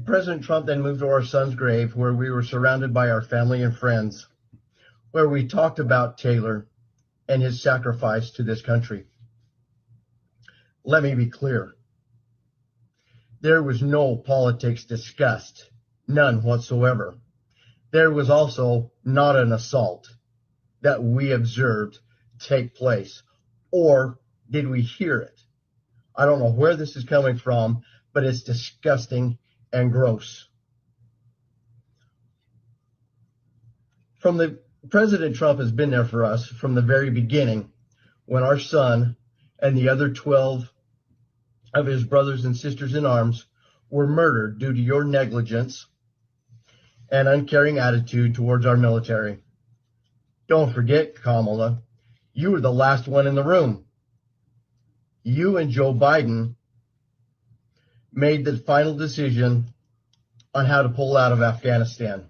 President Trump then moved to our son's grave, where we were surrounded by our family and friends, where we talked about Taylor and his sacrifice to this country. Let me be clear. There was no politics discussed, none whatsoever. There was also not an assault that we observed take place, or did we hear it? I don't know where this is coming from, but it's disgusting and gross. President Trump has been there for us from the very beginning, when our son and the other 12 of his brothers and sisters in arms were murdered due to your negligence and uncaring attitude towards our military. Don't forget, Kamala, you were the last one in the room. You and Joe Biden made the final decision on how to pull out of Afghanistan.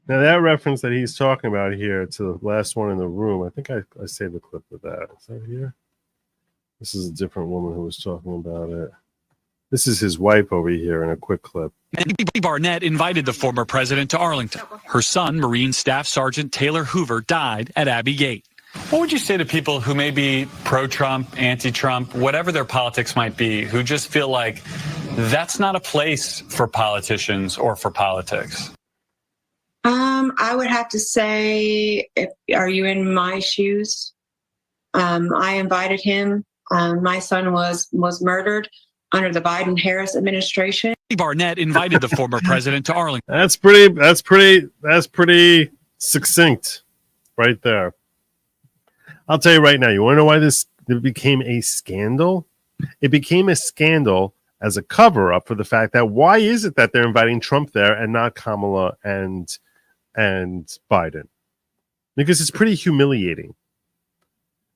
Now, that reference that he's talking about here to the last one in the room, I think I saved the clip of that. Is that here? This is a different woman who was talking about it. This is his wife over here in a quick clip. Barnett invited the former president to Arlington. Her son, Marine Staff Sergeant Taylor Hoover, died at Abbey Gate. What would you say to people who may be pro-Trump, anti-Trump, whatever their politics might be, who just feel like that's not a place for politicians or for politics? I would have to say, are you in my shoes? I invited him. My son was murdered under the Biden-Harris administration. Barnett invited the former president to Arlington. That's pretty succinct right there. I'll tell you right now, you want to know why it became a scandal? It became a scandal as a cover-up for the fact that why is it that they're inviting Trump there and not Kamala and Biden? Because it's pretty humiliating.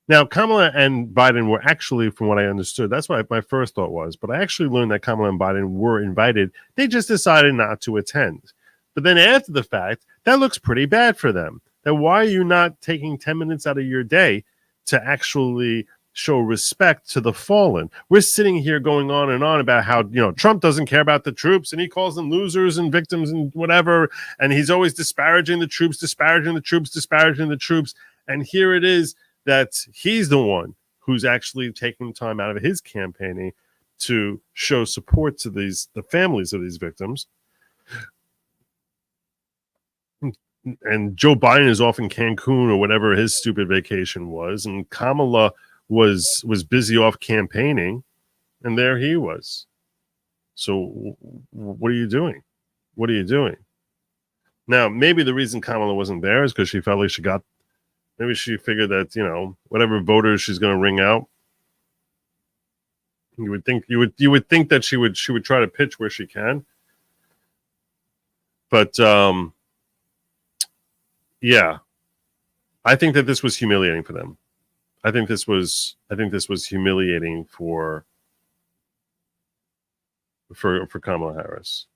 Now, Kamala and Biden were actually, from what I understood, that's what my first thought was, but I actually learned that Kamala and Biden were invited. They just decided not to attend. But then after the fact, that looks pretty bad for them. Then why are you not taking 10 minutes out of your day to actually show respect to the fallen. We're sitting here going on and on about how, Trump doesn't care about the troops and he calls them losers and victims and whatever. And he's always disparaging the troops. And here it is that he's the one who's actually taking time out of his campaigning to show support to the families of these victims. And Joe Biden is off in Cancun or whatever his stupid vacation was, and Kamala was busy off campaigning, and there he was. So what are you doing? Now, maybe the reason Kamala wasn't there is because she felt like maybe she figured that, whatever voters she's going to ring out, you would think that she would try to pitch where she can. But yeah, I think that this was humiliating for them. I think this was humiliating for Kamala Harris.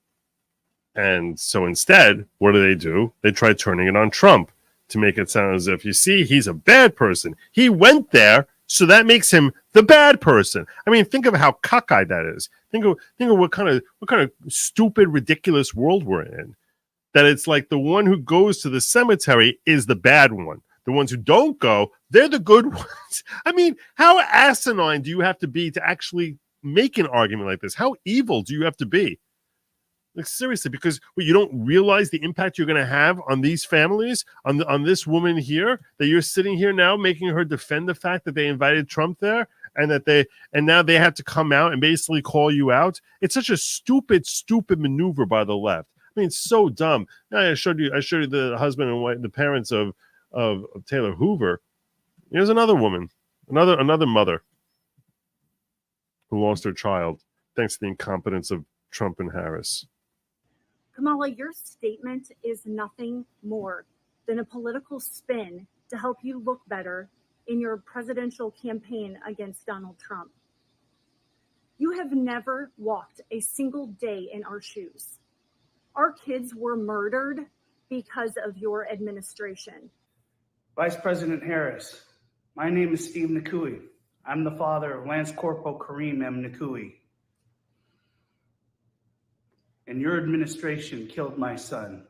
And so instead, what do? They try turning it on Trump to make it sound as if, you see, he's a bad person. He went there, so that makes him the bad person. I mean, think of how cockeyed that is. Think of what kind of stupid, ridiculous world we're in. That it's like the one who goes to the cemetery is the bad one. The ones who don't go, they're the good ones. I mean, how asinine do you have to be to actually make an argument like this? How evil do you have to be? Like, seriously, because you don't realize the impact you're going to have on these families, on this woman here, that you're sitting here now making her defend the fact that they invited Trump there, and now they have to come out and basically call you out. It's such a stupid maneuver by the left. I mean, it's so dumb. I showed you the husband and wife, the parents of Taylor Hoover. Here's another woman, another mother who lost her child thanks to the incompetence of Trump and Harris. Kamala, your statement is nothing more than a political spin to help you look better in your presidential campaign against Donald Trump. You have never walked a single day in our shoes. Our kids were murdered because of your administration. Vice President Harris, my name is Steve Nakui. I'm the father of Lance Corporal Kareem M. Nakui. And your administration killed my son.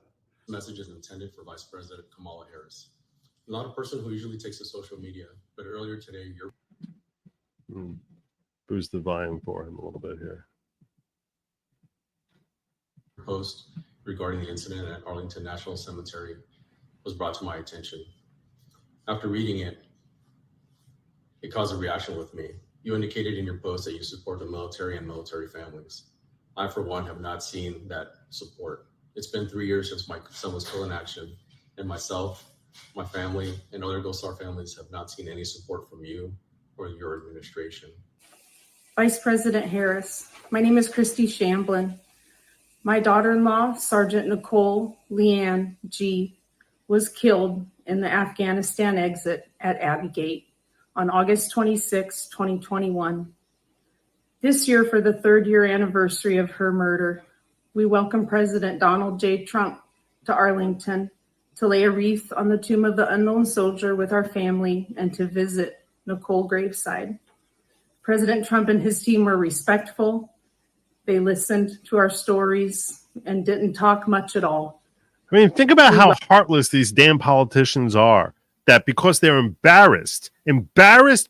The message is intended for Vice President Kamala Harris. Not a person who usually takes to social media, but earlier today, Boost the volume for him a little bit here. Post regarding the incident at Arlington National Cemetery was brought to my attention. After reading it, it caused a reaction with me. You indicated in your post that you support the military and military families. I, for one, have not seen that support. It's been 3 years since my son was killed in action, and myself, my family, and other Gold Star families have not seen any support from you or your administration. Vice President Harris, my name is Christy Shamblin. My daughter-in-law, Sergeant Nicole Leanne G., was killed in the Afghanistan exit at Abbey Gate on August 26, 2021. This year, for the 3rd year anniversary of her murder, we welcome President Donald J. Trump to Arlington to lay a wreath on the tomb of the unknown soldier with our family and to visit Nicole graveside. President Trump and his team were respectful. They listened to our stories and didn't talk much at all. I mean, think about how heartless these damn politicians are, that because they're embarrassed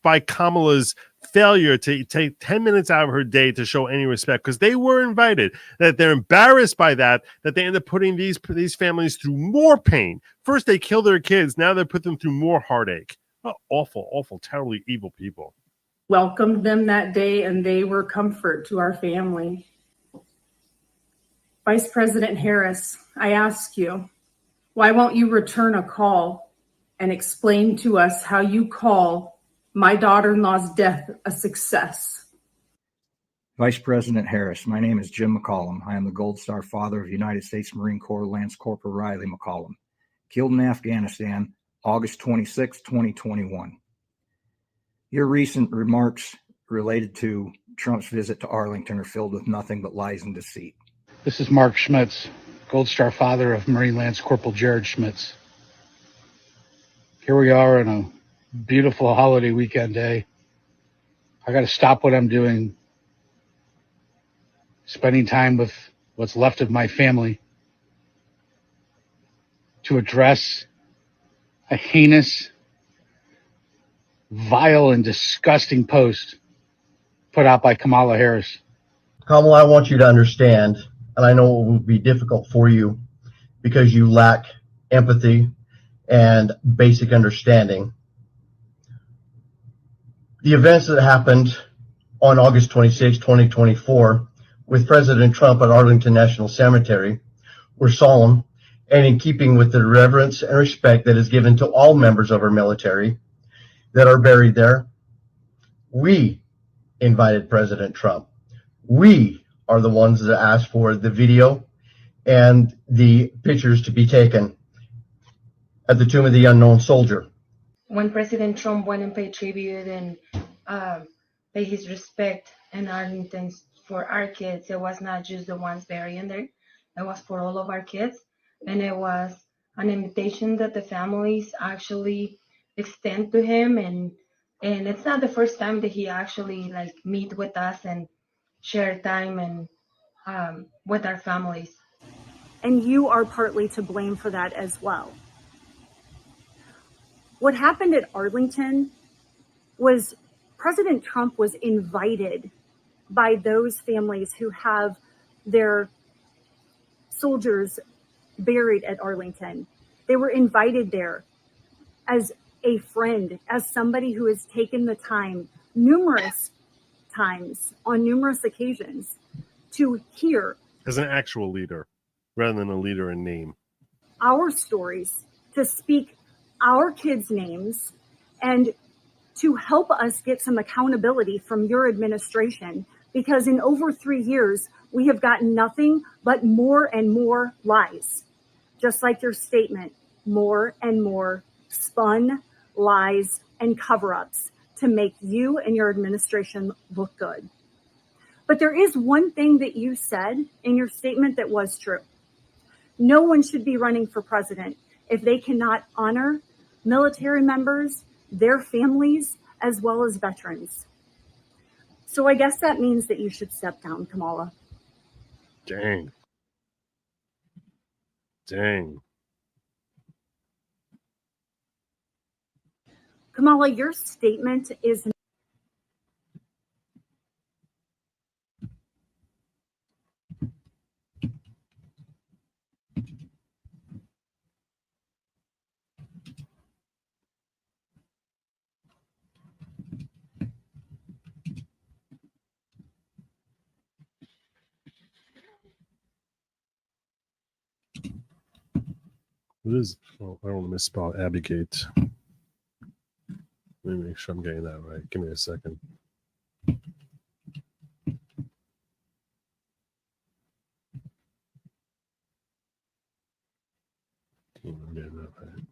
by Kamala's failure to take 10 minutes out of her day to show any respect, because they were invited, that they're embarrassed by that they end up putting these families through more pain. First, they kill their kids. Now they put them through more heartache. Oh, awful, terribly evil people. Welcomed them that day, and they were comfort to our family. Vice President Harris, I ask you, why won't you return a call and explain to us how you call my daughter-in-law's death a success? Vice President Harris, my name is Jim McCollum. I am the Gold Star father of United States Marine Corps Lance Corporal Riley McCollum, killed in Afghanistan, August 26, 2021. Your recent remarks related to Trump's visit to Arlington are filled with nothing but lies and deceit. This is Mark Schmitz, Gold Star father of Marine Lance Corporal Jared Schmitz. Here we are on a beautiful holiday weekend day I got to stop what I'm doing, spending time with what's left of my family, to address a heinous, vile, and disgusting post put out by Kamala Harris. Kamala, I want you to understand, and I know it will be difficult for you because you lack empathy and basic understanding. The events that happened on August 26, 2024, with President Trump at Arlington National Cemetery were solemn and in keeping with the reverence and respect that is given to all members of our military that are buried there. We invited President Trump. We are the ones that asked for the video and the pictures to be taken at the Tomb of the Unknown Soldier. When President Trump went and paid tribute and paid his respect in Arlington for our kids, it was not just the ones buried in there. It was for all of our kids. And it was an invitation that the families actually extend to him. And it's not the first time that he actually like meet with us and share time and with our families. And you are partly to blame for that as well. What happened at Arlington was President Trump was invited by those families who have their soldiers buried at Arlington. They were invited there as a friend, as somebody who has taken the time numerous times on numerous occasions to hear as an actual leader rather than a leader in name our stories, to speak our kids' names, and to help us get some accountability from your administration, because in over 3 years, we have gotten nothing but more and more lies. Just like your statement, more and more spun lies and cover-ups to make you and your administration look good. But there is one thing that you said in your statement that was true. No one should be running for president if they cannot honor military members, their families, as well as veterans. So I guess that means that you should step down, Kamala. Dang. Kamala, your statement is What is? Oh, I don't want to misspell Abigate. Let me make sure I'm getting that right. Give me a second. I'm getting that right.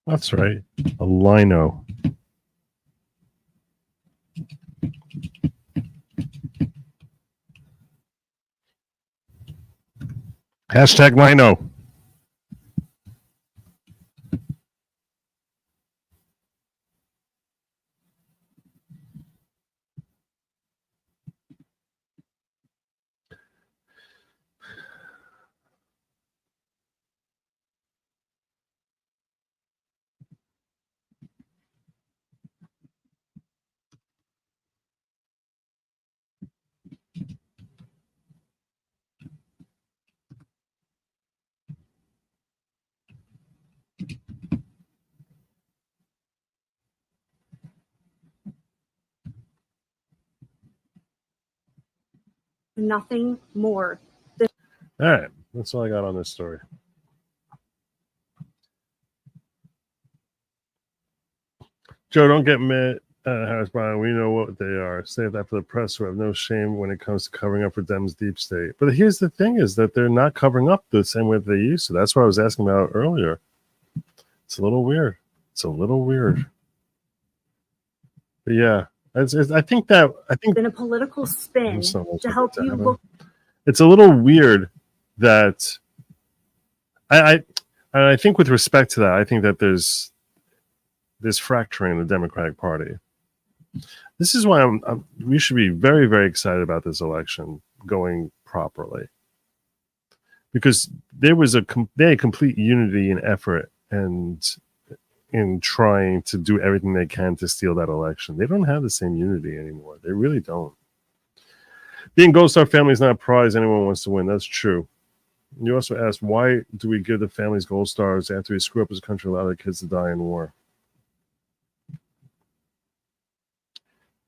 That's right. A lino. Hashtag lino. Nothing more than. All right. That's all I got on this story. Joe, don't get mad, Harris Brown. We know what they are. Save that for the press who have no shame when it comes to covering up for Dems' deep state. But here's the thing is that they're not covering up the same way that they used to. That's what I was asking about earlier. It's a little weird. It's a little weird. But yeah, I think Been a political spin to help you look. It's a little weird that I think with respect to that, I think that there's fracturing in the Democratic Party. This is why we should be very, very excited about this election going properly, because they had complete unity and effort and in trying to do everything they can to steal that election. They don't have the same unity anymore. They really don't. Being Gold Star family is not a prize anyone wants to win. That's true. You also asked, why do we give the families gold stars after we screw up as a country and allow their kids to die in war?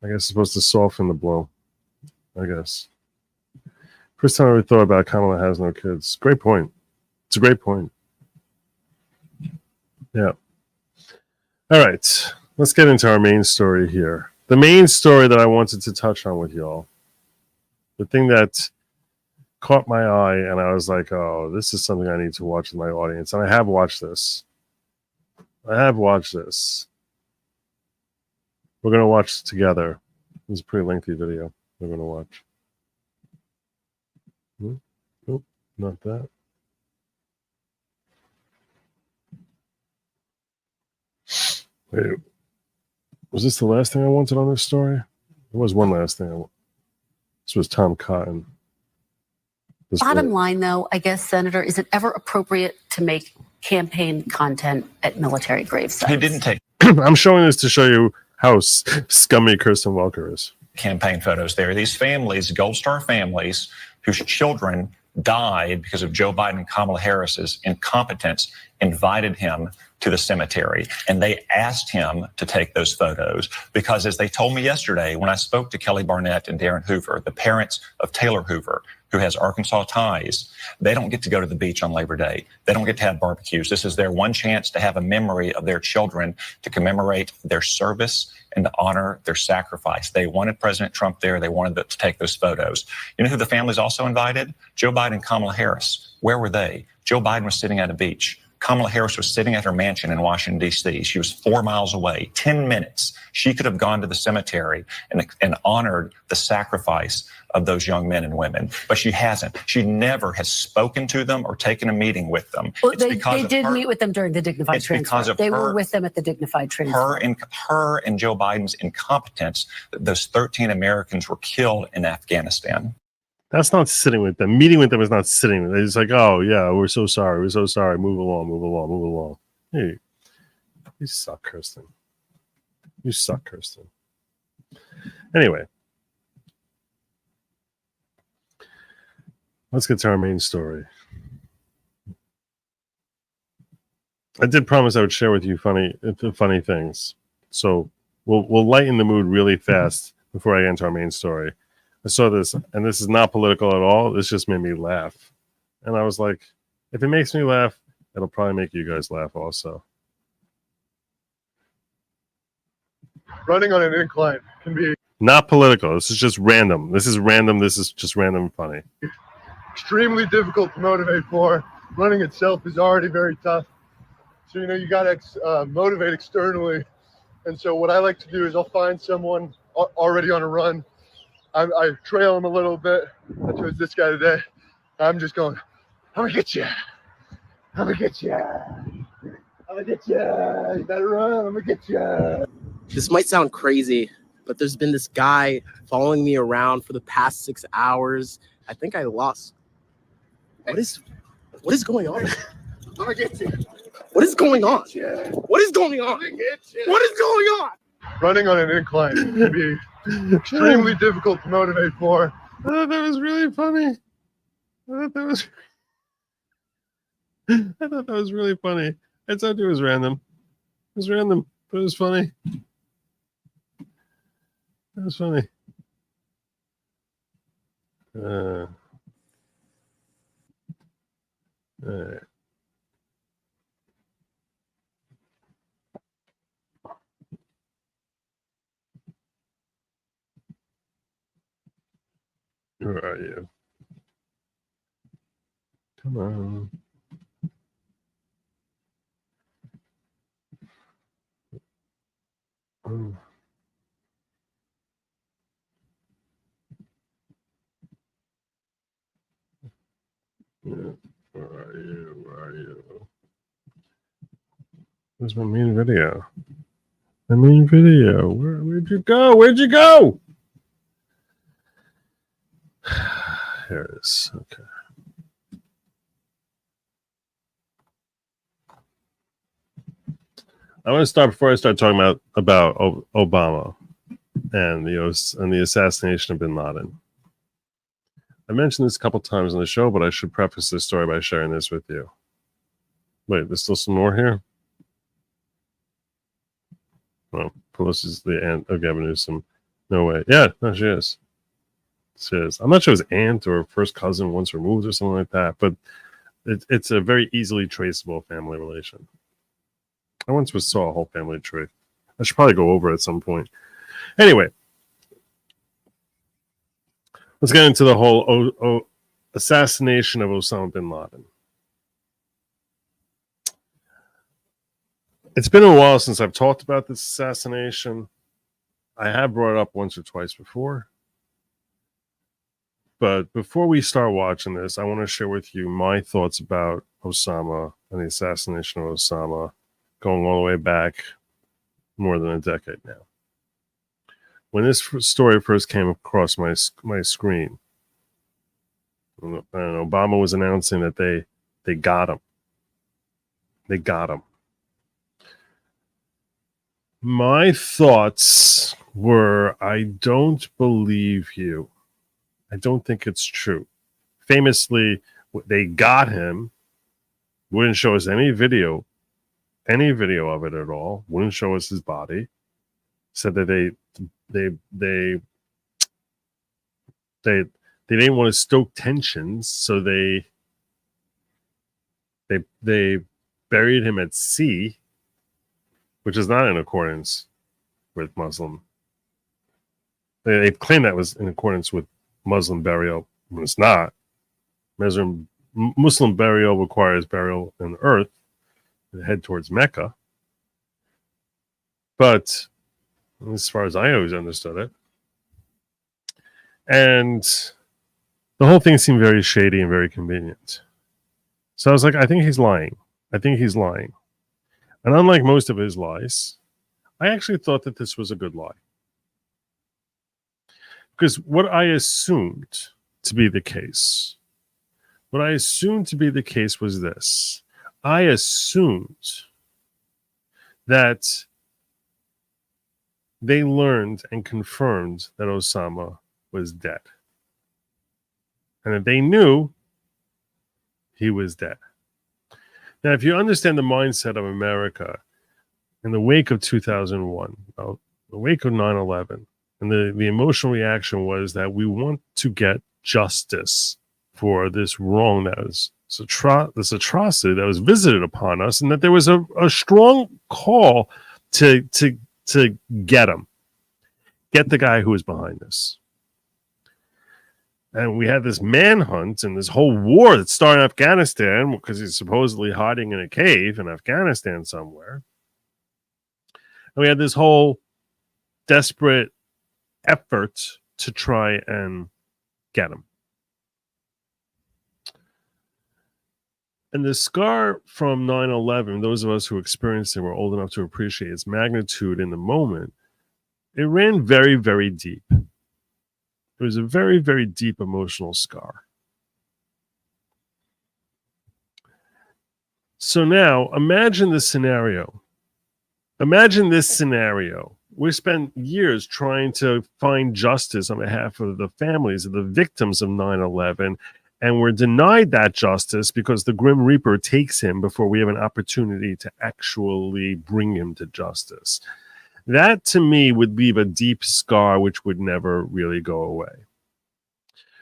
I guess it's supposed to soften the blow. I guess. First time I ever thought about Kamala has no kids. Great point. It's a great point. Yeah. All right. Let's get into our main story here. The main story that I wanted to touch on with y'all. The thing that caught my eye and I was like, oh, this is something I need to watch with my audience. And I have watched this. We're going to watch together. This is a pretty lengthy video we're going to watch. Nope, not that. Wait, was this the last thing I wanted on this story? There was one last thing. This was Tom Cotton. Bottom line, though, I guess, Senator, is it ever appropriate to make campaign content at military grave sites? He didn't take I'm showing this to show you how scummy Kirsten Welker is. Campaign photos there. These families, Gold Star families, whose children died because of Joe Biden and Kamala Harris's incompetence, invited him to the cemetery. And they asked him to take those photos because, as they told me yesterday, when I spoke to Kelly Barnett and Darren Hoover, the parents of Taylor Hoover, who has Arkansas ties, they don't get to go to the beach on Labor Day. They don't get to have barbecues. This is their one chance to have a memory of their children, to commemorate their service and to honor their sacrifice. They wanted President Trump there. They wanted to take those photos. You know who the families also invited? Joe Biden and Kamala Harris. Where were they? Joe Biden was sitting at a beach. Kamala Harris was sitting at her mansion in Washington, D.C. She was 4 miles away, 10 minutes. She could have gone to the cemetery and honored the sacrifice of those young men and women, but she hasn't. She never has spoken to them or taken a meeting with them. Well, they did meet with them during the dignified transfer. They were with them at the dignified transfer. Her and Joe Biden's incompetence, those 13 Americans were killed in Afghanistan. That's not sitting with them. Meeting with them is not sitting with them. It's like, oh, yeah, we're so sorry. We're so sorry. Move along. Hey, you suck, Kirsten. You suck, Kirsten. Anyway, let's get to our main story. I did promise I would share with you funny things. So we'll lighten the mood really fast before I get into our main story. I saw this, and this is not political at all. This just made me laugh. And I was like, if it makes me laugh, it'll probably make you guys laugh also. Running on an incline can be Not political. This is just random. This is random. This is just random and funny. Extremely difficult to motivate for. Running itself is already very tough. So, you got to motivate externally. And so what I like to do is I'll find someone already on a run. I trail them a little bit. I chose this guy today. I'm just going, I'm going to get you. I'm going to get you. I'm going to get you. You better run. I'm going to get you. This might sound crazy, but there's been this guy following me around for the past 6 hours. I think I lost. What is going on? I'm going to get you. What is going on? What is going on? What is going on? Running on an incline can be extremely difficult to motivate for. I thought that was really funny. I thought that was really funny. I thought it was random. It was random, but it was funny. It was funny. All right. Where are you? Come on. Oh. Yeah. Where are you? Where are you? Where's my main video? My main video. Where'd you go? Where'd you go? Here it is. Okay. I want to start before I start talking about Obama and the assassination of Bin Laden. I mentioned this a couple times on the show, but I should preface this story by sharing this with you. Wait, there's still some more here? Oh, Pelosi's the aunt of Gavin Newsom. No way. Yeah, no, she is. She is. I'm not sure it was aunt or first cousin once removed or something like that, but it's a very easily traceable family relation. I once saw a whole family tree. I should probably go over it at some point. Anyway, let's get into the whole assassination of Osama Bin Laden. It's been a while since I've talked about this assassination. I have brought it up once or twice before. But before we start watching this, I want to share with you my thoughts about Osama and the assassination of Osama, going all the way back more than a decade now. When this story first came across my screen, and Obama was announcing that they got him. They got him. My thoughts were, I don't believe you. I don't think it's true. Famously, they got him. Wouldn't show us any video of it at all. Wouldn't show us his body. Said that they didn't want to stoke tensions, so they buried him at sea, which is not in accordance with Muslim. They claim that was in accordance with Muslim burial, but it's not. Muslim burial requires burial in the earth and head towards Mecca. But as far as I always understood it, and the whole thing seemed very shady and very convenient. So I was like, I think he's lying. I think he's lying. And unlike most of his lies, I actually thought that this was a good lie. Because what I assumed to be the case was this. I assumed that they learned and confirmed that Osama was dead. And that they knew he was dead. Now, if you understand the mindset of America in the wake of 2001, the wake of 9/11, and the emotional reaction was that we want to get justice for this wrong that was this atrocity that was visited upon us, and that there was a strong call to get him. get the guy who is behind this. And we had this manhunt and this whole war that started in Afghanistan because he's supposedly hiding in a cave in Afghanistan somewhere. And we had this whole desperate effort to try and get him. And the scar from 9/11, those of us who experienced it were old enough to appreciate its magnitude in the moment, it ran very, very deep. It was a very, very deep emotional scar. So now, imagine this scenario. Imagine this scenario. We spent years trying to find justice on behalf of the families of the victims of 9/11, and we're denied that justice because the Grim Reaper takes him before we have an opportunity to actually bring him to justice. That, to me, would leave a deep scar which would never really go away.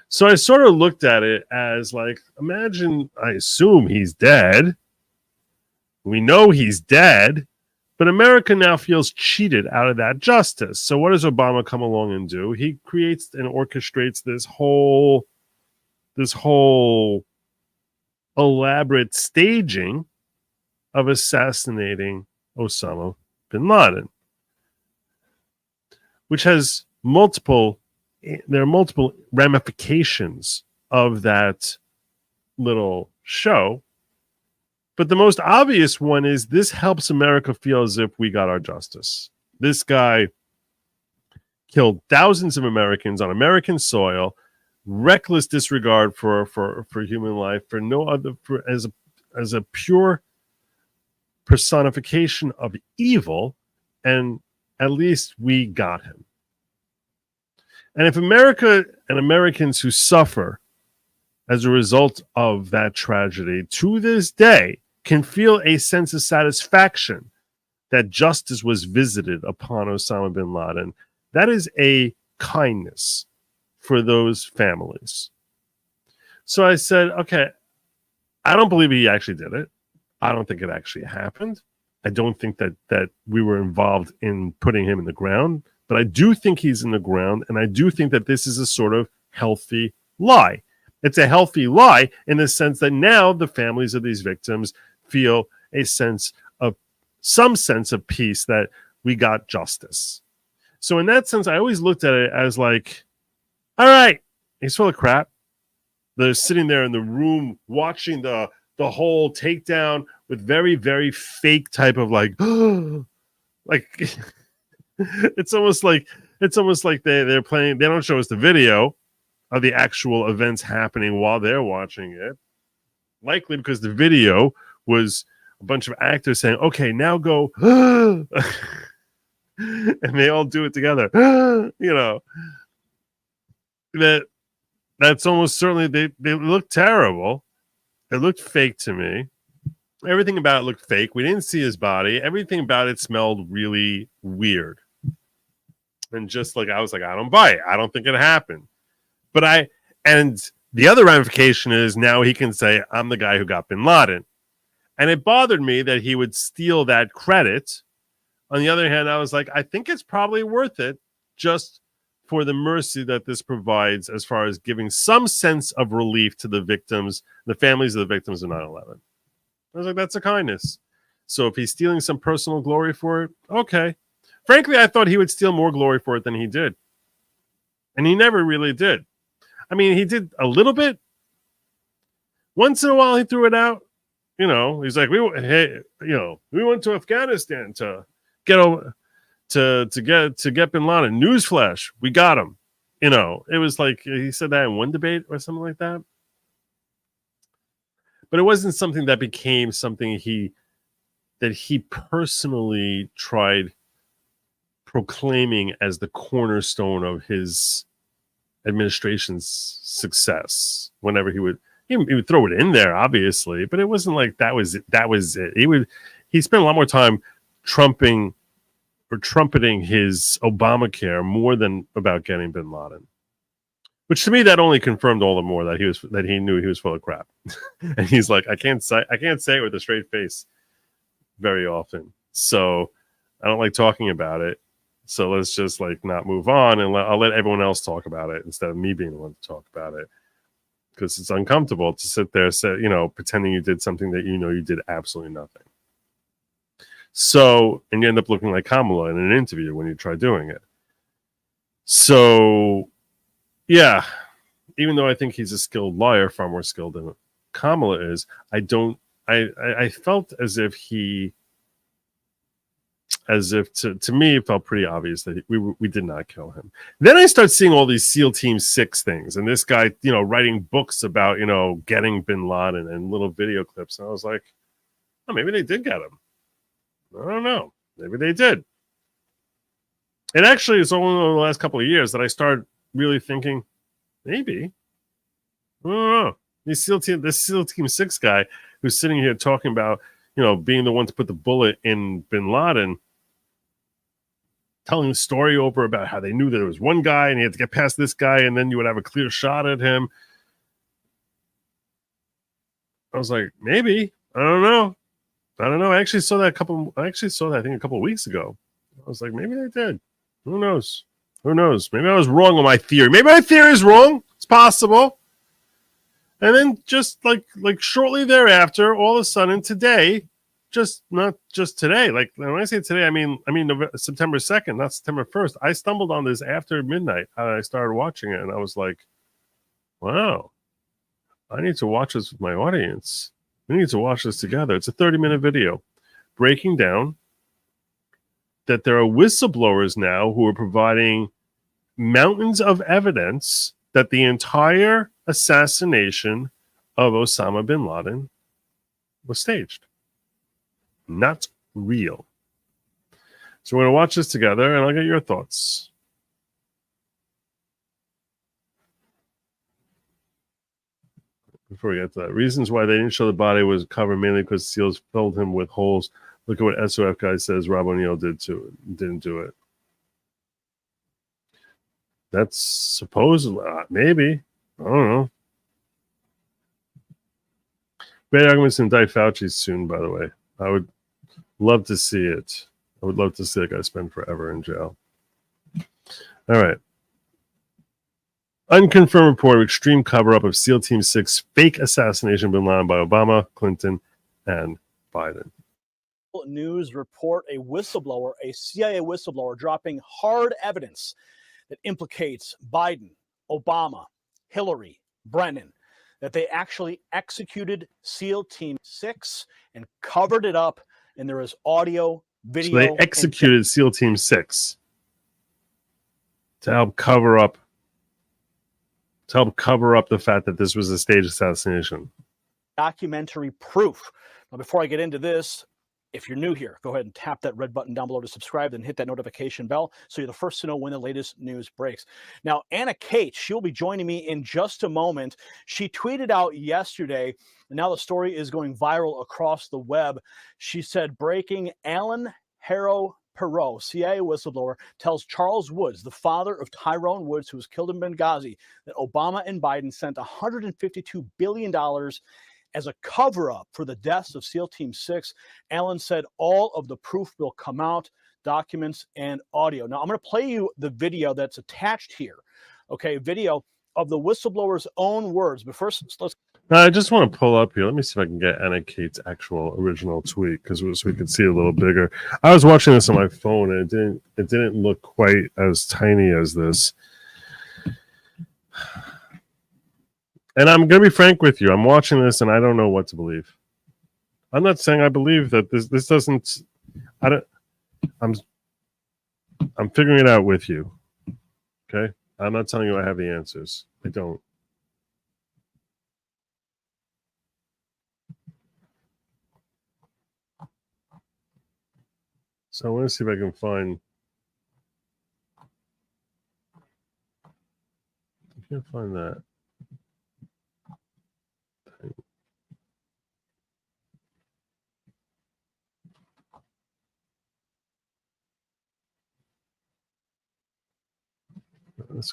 So I sort of looked at it as like, imagine, I assume he's dead. We know he's dead, but America now feels cheated out of that justice. So what does Obama come along and do? He creates and orchestrates this whole elaborate staging of assassinating Osama bin Laden, which has there are multiple ramifications of that little show. But the most obvious one is this helps America feel as if we got our justice. This guy killed thousands of Americans on American soil, reckless disregard for human life, for no other, as a pure personification of evil, and at least we got him. And if America and Americans who suffer as a result of that tragedy to this day can feel a sense of satisfaction that justice was visited upon Osama bin Laden, that is a kindness for those families. So I said, okay, I don't believe he actually did it. I don't think it actually happened. I don't think that we were involved in putting him in the ground. But I do think he's in the ground, and I do think that this is a sort of healthy lie. It's a healthy lie in the sense that now the families of these victims feel some sense of peace that we got justice. So in that sense, I always looked at it as like, all right, he's full of crap. They're sitting there in the room watching the whole takedown with very, very fake type of like, like... It's almost like they're playing. They don't show us the video of the actual events happening while they're watching it. Likely because the video was a bunch of actors saying, "Okay, now go," and they all do it together. You know, that's almost certainly they look terrible. It looked fake to me. Everything about it looked fake. We didn't see his body. Everything about it smelled really weird. And just like I was like, I don't buy it. I don't think it happened. And the other ramification is now he can say, I'm the guy who got bin Laden. And it bothered me that he would steal that credit. On the other hand, I was like, I think it's probably worth it just for the mercy that this provides as far as giving some sense of relief to the victims, the families of the victims of 9/11. I was like, that's a kindness. So if he's stealing some personal glory for it, okay. Frankly, I thought he would steal more glory for it than he did. And he never really did. I mean, he did a little bit. Once in a while, he threw it out. You know, he's like, we went to Afghanistan to get over to get bin Laden. Newsflash, we got him. You know, it was like he said that in one debate or something like that. But it wasn't something that became something that he personally tried proclaiming as the cornerstone of his administration's success. Whenever he would throw it in there, obviously, but it wasn't like that was it. He spent a lot more time trumpeting his Obamacare more than about getting bin Laden. Which to me, that only confirmed all the more that he knew he was full of crap. And he's like, I can't say it with a straight face very often. So I don't like talking about it. So let's just like not move on, and I'll let everyone else talk about it instead of me being the one to talk about it, because it's uncomfortable to sit there, pretending you did something that you did absolutely nothing. So, and you end up looking like Kamala in an interview when you try doing it. So, yeah, even though I think he's a skilled liar, far more skilled than Kamala is, I felt as if to me, it felt pretty obvious that we did not kill him. Then I start seeing all these SEAL Team 6 things, and this guy, writing books about, getting Bin Laden and little video clips. And I was like, oh, maybe they did get him. I don't know. Maybe they did. And actually, it's only over the last couple of years that I started really thinking, maybe. I don't know. This SEAL Team 6 guy who's sitting here talking about, being the one to put the bullet in Bin Laden, telling the story over about how they knew that there was one guy and he had to get past this guy and then you would have a clear shot at him. I was like, maybe. I don't know. I actually saw that I think a couple of weeks ago. I was like, maybe they did. Who knows? Maybe I was wrong on my theory. Maybe my theory is wrong. It's possible. And then just like shortly thereafter, all of a sudden today, not just today. Like when I say today, I mean September 2nd, not September 1st. I stumbled on this after midnight. I started watching it, and I was like, wow, I need to watch this with my audience. We need to watch this together. It's a 30-minute video breaking down that there are whistleblowers now who are providing mountains of evidence that the entire assassination of Osama bin Laden was staged, not real. So we're going to watch this together, and I'll get your thoughts. Before we get to that, reasons why they didn't show the body was covered mainly because SEALs filled him with holes. Look at what SOF guy says Rob O'Neill didn't do it. That's supposedly, maybe. I don't know. Great arguments to indict Fauci soon, by the way. I would love to see it. I would love to see that guy spend forever in jail. All right. Unconfirmed report of extreme cover-up of SEAL Team 6 fake assassination of Bin Laden by Obama, Clinton, and Biden. News report a whistleblower, a CIA whistleblower, dropping hard evidence that implicates Biden, Obama, Hillary, Brennan, that they actually executed SEAL Team 6 and covered it up, and there is audio, video. So they executed SEAL Team 6 to help cover up the fact that this was a staged assassination. Documentary proof. Now, before I get into this, if you're new here, go ahead and tap that red button down below to subscribe and hit that notification bell so you're the first to know when the latest news breaks. Now, Anna Kate, she'll be joining me in just a moment. She tweeted out yesterday, and now the story is going viral across the web. She said, breaking, Alan Harrow Perot, CIA whistleblower, tells Charles Woods, the father of Tyrone Woods, who was killed in Benghazi, that Obama and Biden sent $152 billion as a cover-up for the deaths of SEAL Team 6. Allen said all of the proof will come out, documents and audio. Now, I'm going to play you the video that's attached here. Okay, video of the whistleblower's own words. But first, let's... I just want to pull up here. Let me see if I can get Anna Kate's actual original tweet, because so we can see it a little bigger. I was watching this on my phone, and it didn't look quite as tiny as this. And I'm going to be frank with you. I'm watching this, and I don't know what to believe. I'm not saying I believe that this doesn't. I'm figuring it out with you. Okay? I'm not telling you I have the answers. I don't. So I want to see if I can find. I can't find that. Let's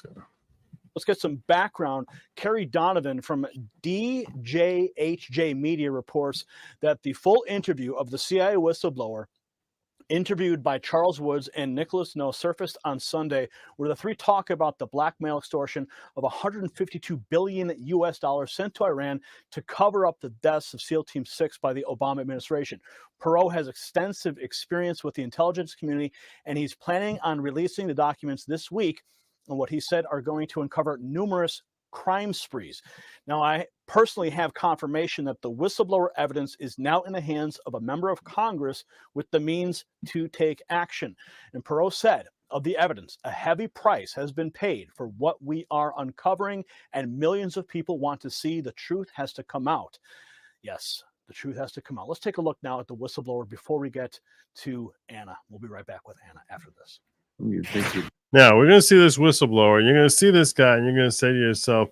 get some background. Kerry Donovan from DJHJ Media reports that the full interview of the CIA whistleblower interviewed by Charles Woods and Nicholas No, surfaced on Sunday, where the three talk about the blackmail extortion of $152 billion sent to Iran to cover up the deaths of SEAL Team 6 by the Obama administration. Perot has extensive experience with the intelligence community, and he's planning on releasing the documents this week, and what he said are going to uncover numerous crime sprees. Now, I personally have confirmation that the whistleblower evidence is now in the hands of a member of Congress with the means to take action. And Perot said, of the evidence, a heavy price has been paid for what we are uncovering, and millions of people want to see the truth has to come out. Yes, the truth has to come out. Let's take a look now at the whistleblower before we get to Anna. We'll be right back with Anna after this. Now, we're going to see this whistleblower. You're going to see this guy, and you're going to say to yourself,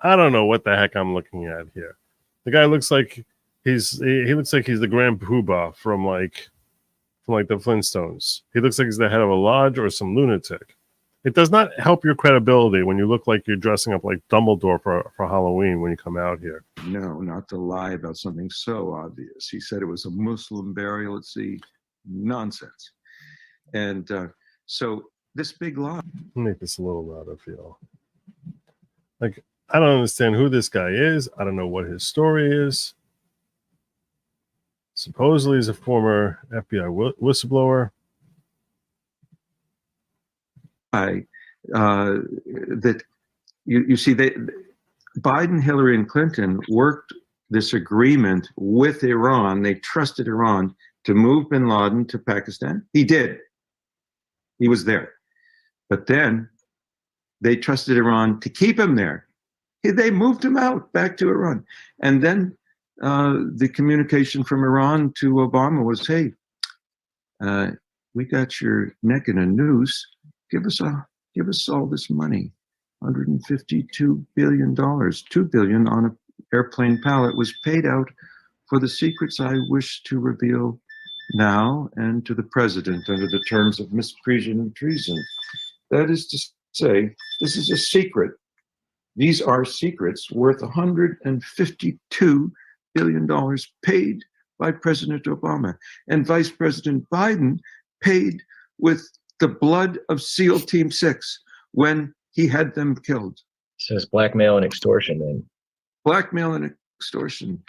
I don't know what the heck I'm looking at here. The guy looks like he looks like he's the Grand Poobah from the Flintstones. He looks like he's the head of a lodge or some lunatic. It does not help your credibility when you look like you're dressing up like Dumbledore for Halloween when you come out here. No, not to lie about something so obvious. He said it was a Muslim burial at sea. Nonsense. And so this big lie. Make this a little louder for y'all. Like, I don't understand who this guy is. I don't know what his story is. Supposedly he's a former FBI whistleblower. That you see, Biden, Hillary, and Clinton worked this agreement with Iran. They trusted Iran to move bin Laden to Pakistan. He did. He was there. But then they trusted Iran to keep him there. They moved him out back to Iran. And then the communication from Iran to Obama was, hey, we got your neck in a noose. Give us all this money, $152 billion. $2 billion on an airplane pallet was paid out for the secrets I wish to reveal now and to the president under the terms of misprision and treason. That is to say, this is a secret. These are secrets worth $152 billion paid by President Obama. And Vice President Biden paid with the blood of SEAL Team 6 when he had them killed. So it's blackmail and extortion then. Blackmail and extortion.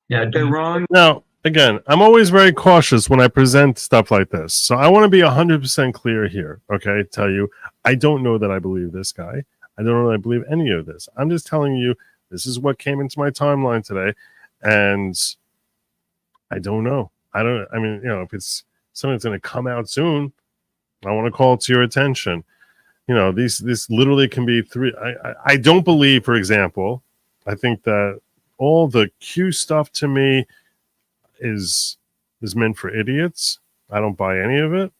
Yeah, Iran. Now, again, I'm always very cautious when I present stuff like this. So I want to be 100% clear here, okay? Tell you, I don't know that I believe this guy. I don't know that I believe any of this. I'm just telling you, this is what came into my timeline today, and I don't know. I mean, if it's something that's going to come out soon, I want to call it to your attention. This literally can be three. I don't believe, for example, I think that all the Q stuff to me is meant for idiots. I don't buy any of it.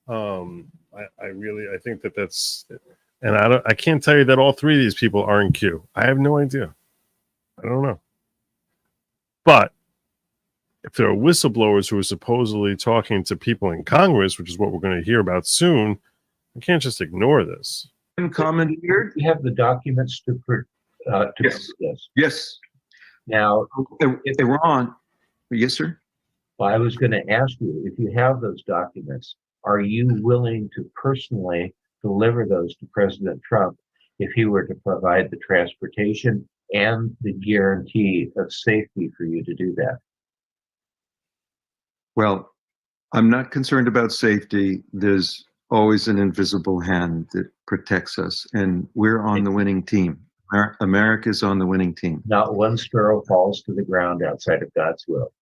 I think that's, and I can't tell you that all three of these people are in Q. I have no idea. I don't know. But if there are whistleblowers who are supposedly talking to people in Congress, which is what we're going to hear about soon, I can't just ignore this. Commandeered. You have the documents to yes. This. Yes. Now, Iran. Yes, sir. Well, I was going to ask you, if you have those documents, are you willing to personally deliver those to President Trump if he were to provide the transportation and the guarantee of safety for you to do that? Well, I'm not concerned about safety. There's always an invisible hand that protects us, and we're on the winning team. America's on the winning team. Not one sparrow falls to the ground outside of God's will.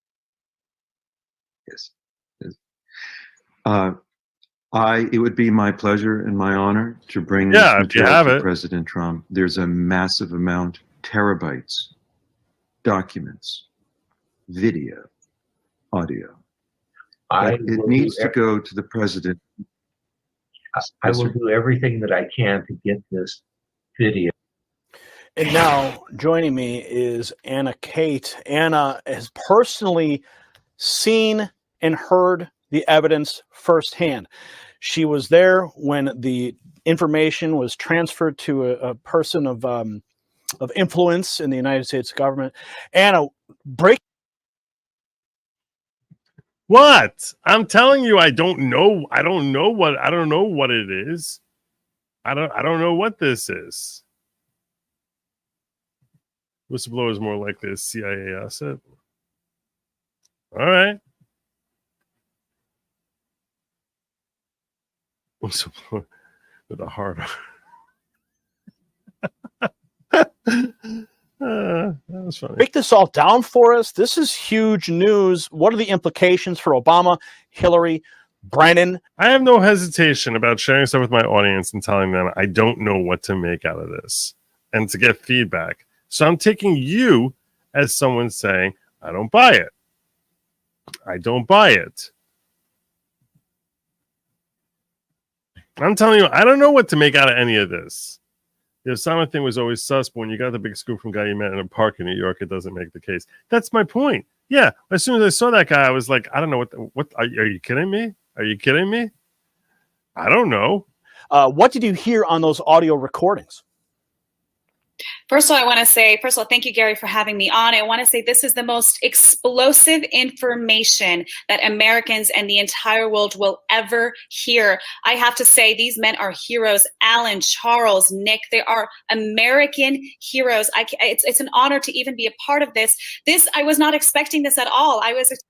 Yes. It would be my pleasure and my honor to bring this material to President Trump. There's a massive amount, terabytes, documents, video, audio. It needs to go to the president. I will do everything that I can to get this video. And now joining me is Anna Kate. Anna has personally seen and heard the evidence firsthand. She was there when the information was transferred to a person of influence in the United States government. Anna, break. What? I'm telling you, I don't know. I don't know what it is. I don't know what this is. Whistleblower is more likely a CIA asset. All right. Whistleblower with a heart. That was funny. Break this all down for us. This is huge news. What are the implications for Obama, Hillary, Brennan? I have no hesitation about sharing stuff with my audience and telling them I don't know what to make out of this and to get feedback. So I'm taking you as someone saying, I don't buy it. I don't buy it. I'm telling you, I don't know what to make out of any of this. The Osama thing was always sus, but when you got the big scoop from a guy you met in a park in New York, it doesn't make the case. That's my point. Yeah, as soon as I saw that guy, I was like, I don't know what are you kidding me? Are you kidding me? I don't know. What did you hear on those audio recordings? First of all, thank you, Gary, for having me on. I want to say this is the most explosive information that Americans and the entire world will ever hear. I have to say these men are heroes. Alan, Charles, Nick, they are American heroes. It's an honor to even be a part of this. I was not expecting this at all.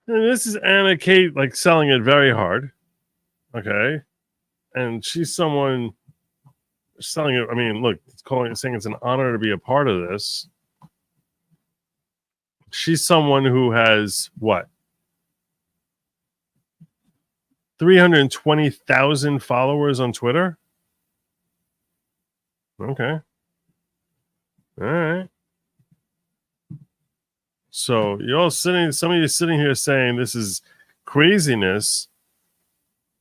This is Anna Kate, like, selling it very hard. Okay. And she's someone selling it. I mean, look, saying it's an honor to be a part of this. She's someone who has what? 320,000 followers on Twitter. Okay. All right. So some of you sitting here saying this is craziness.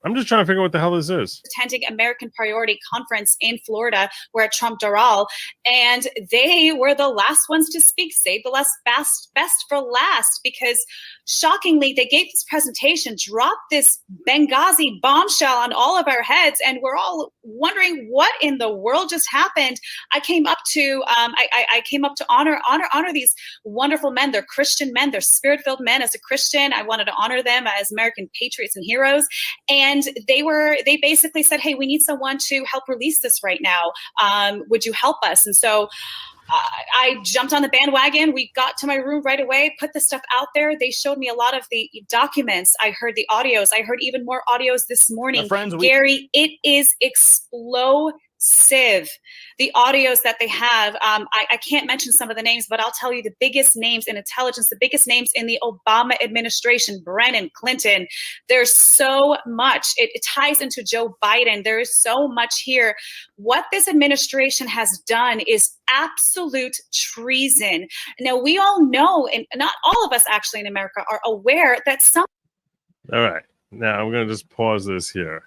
I'm just trying to figure out what the hell this is. Attending American Priority Conference in Florida. We're at Trump Doral, and they were the last ones to speak. Save the best for last, because shockingly, they gave this presentation, dropped this Benghazi bombshell on all of our heads, and we're all wondering what in the world just happened. I came up to honor these wonderful men. They're Christian men. They're spirit-filled men. As a Christian, I wanted to honor them as American patriots and heroes. And they basically said, hey, we need someone to help release this right now. Would you help us? And so I jumped on the bandwagon. We got to my room right away, put the stuff out there. They showed me a lot of the documents. I heard the audios. I heard even more audios this morning. Gary, it is explosive. The audios that they have. I can't mention some of the names, but I'll tell you the biggest names in intelligence, the biggest names in the Obama administration, Brennan, Clinton. There's so much. It ties into Joe Biden. There is so much here. What this administration has done is absolute treason. Now, we all know, and not all of us actually in America are aware that some. All right. Now, I'm going to just pause this here.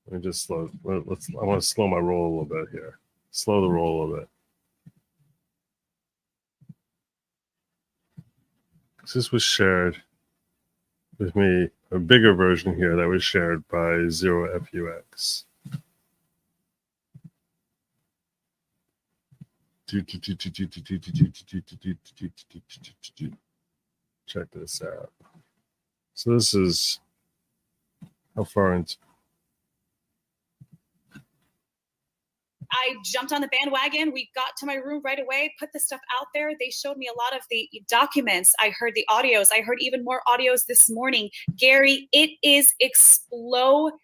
Let me just slow. I want to slow my roll a little bit here. Slow the roll a little bit. This was shared with me, a bigger version here that was shared by 0FUX. Check this out. So this is how far into. I jumped on the bandwagon. We got to my room right away, put the stuff out there. They showed me a lot of the documents. I heard the audios. I heard even more audios this morning. Gary, it is explosive.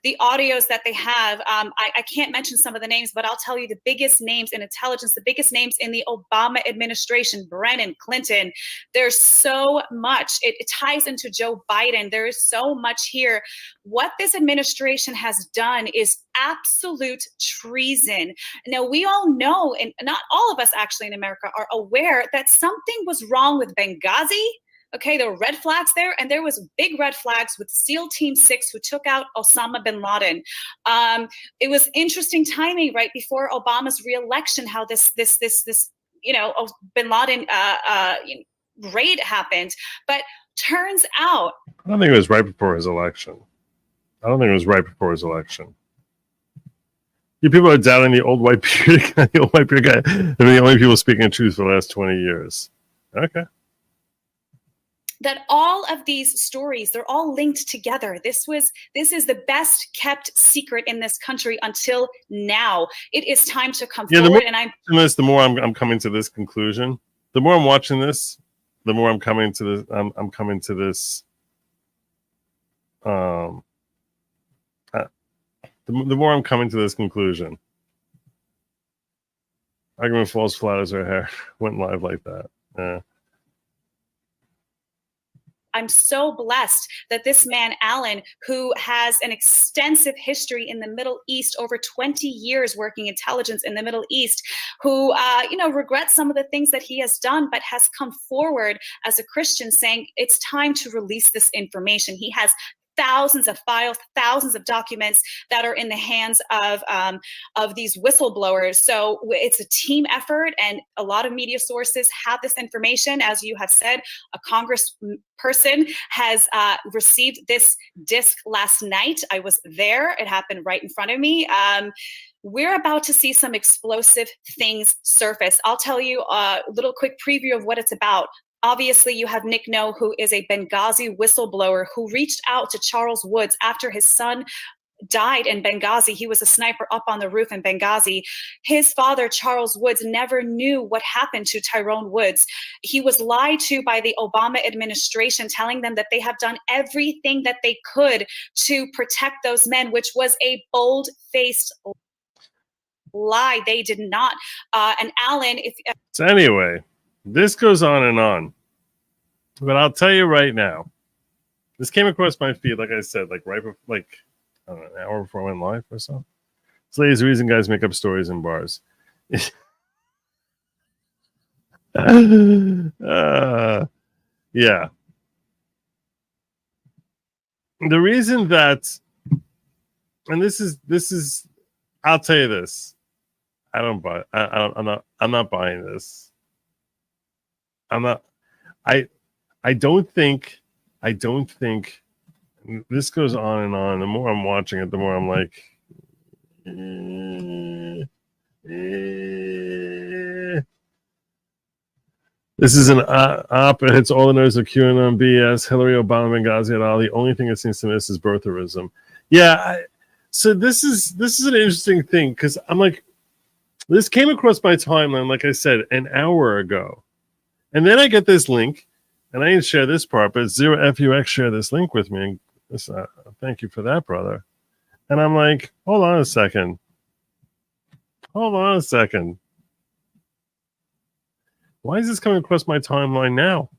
The audios that they have. I can't mention some of the names, but I'll tell you the biggest names in intelligence, the biggest names in the Obama administration, Brennan, Clinton. There's so much. It ties into Joe Biden. There is so much here. What this administration has done is absolute treason. Now, we all know, and not all of us actually in America are aware, that something was wrong with Benghazi. Okay, there were red flags there, and there was big red flags with SEAL Team 6 who took out Osama Bin Laden. It was interesting timing right before Obama's reelection, how this Bin Laden raid happened. But turns out, I don't think it was right before his election. You people are doubting the old white beard guy. The old white beard guy. They're the only people speaking the truth for the last 20 years. Okay. that all of these stories, they're all linked together. This is the best kept secret in this country until now. It is time to come forward. And the more I'm coming to this conclusion. The more I'm watching this, the more I'm coming to this. I'm coming to this. The more I'm coming to this conclusion. Argument falls flat as her hair went live like that. Yeah. I'm so blessed that this man, Alan, who has an extensive history in the Middle East, over 20 years working intelligence in the Middle East, who, regrets some of the things that he has done, but has come forward as a Christian saying it's time to release this information. He has thousands of files, thousands of documents that are in the hands of these whistleblowers. So it's a team effort, and a lot of media sources have this information. As you have said, a congressperson has received this disc last night. I was there. It happened right in front of me. We're about to see some explosive things surface. I'll tell you a little quick preview of what it's about. Obviously, you have Nick No, who is a Benghazi whistleblower who reached out to Charles Woods after his son died in Benghazi. He was a sniper up on the roof in Benghazi. His father, Charles Woods, never knew what happened to Tyrone Woods. He was lied to by the Obama administration, telling them that they have done everything that they could to protect those men, which was a bold-faced lie. They did not. And Alan, So anyway, this goes on and on. But I'll tell you right now, this came across my feed, like I said, I don't know, an hour before I went live or so. This lady's the reason guys make up stories in bars. Yeah. The reason that, and this is, I'll tell you this. I'm not buying this. I don't think this goes on and on. The more I'm watching it, the more I'm like, This is an op. It hits all the nerves of QAnon BS. Hillary, Obama, Benghazi, et al. The only thing that seems to miss is birtherism. Yeah. So this is an interesting thing because I'm like, this came across my timeline, like I said, an hour ago. And then I get this link, and I didn't share this part, but ZeroFUX shared this link with me. And thank you for that, brother. And I'm like, hold on a second. Why is this coming across my timeline now?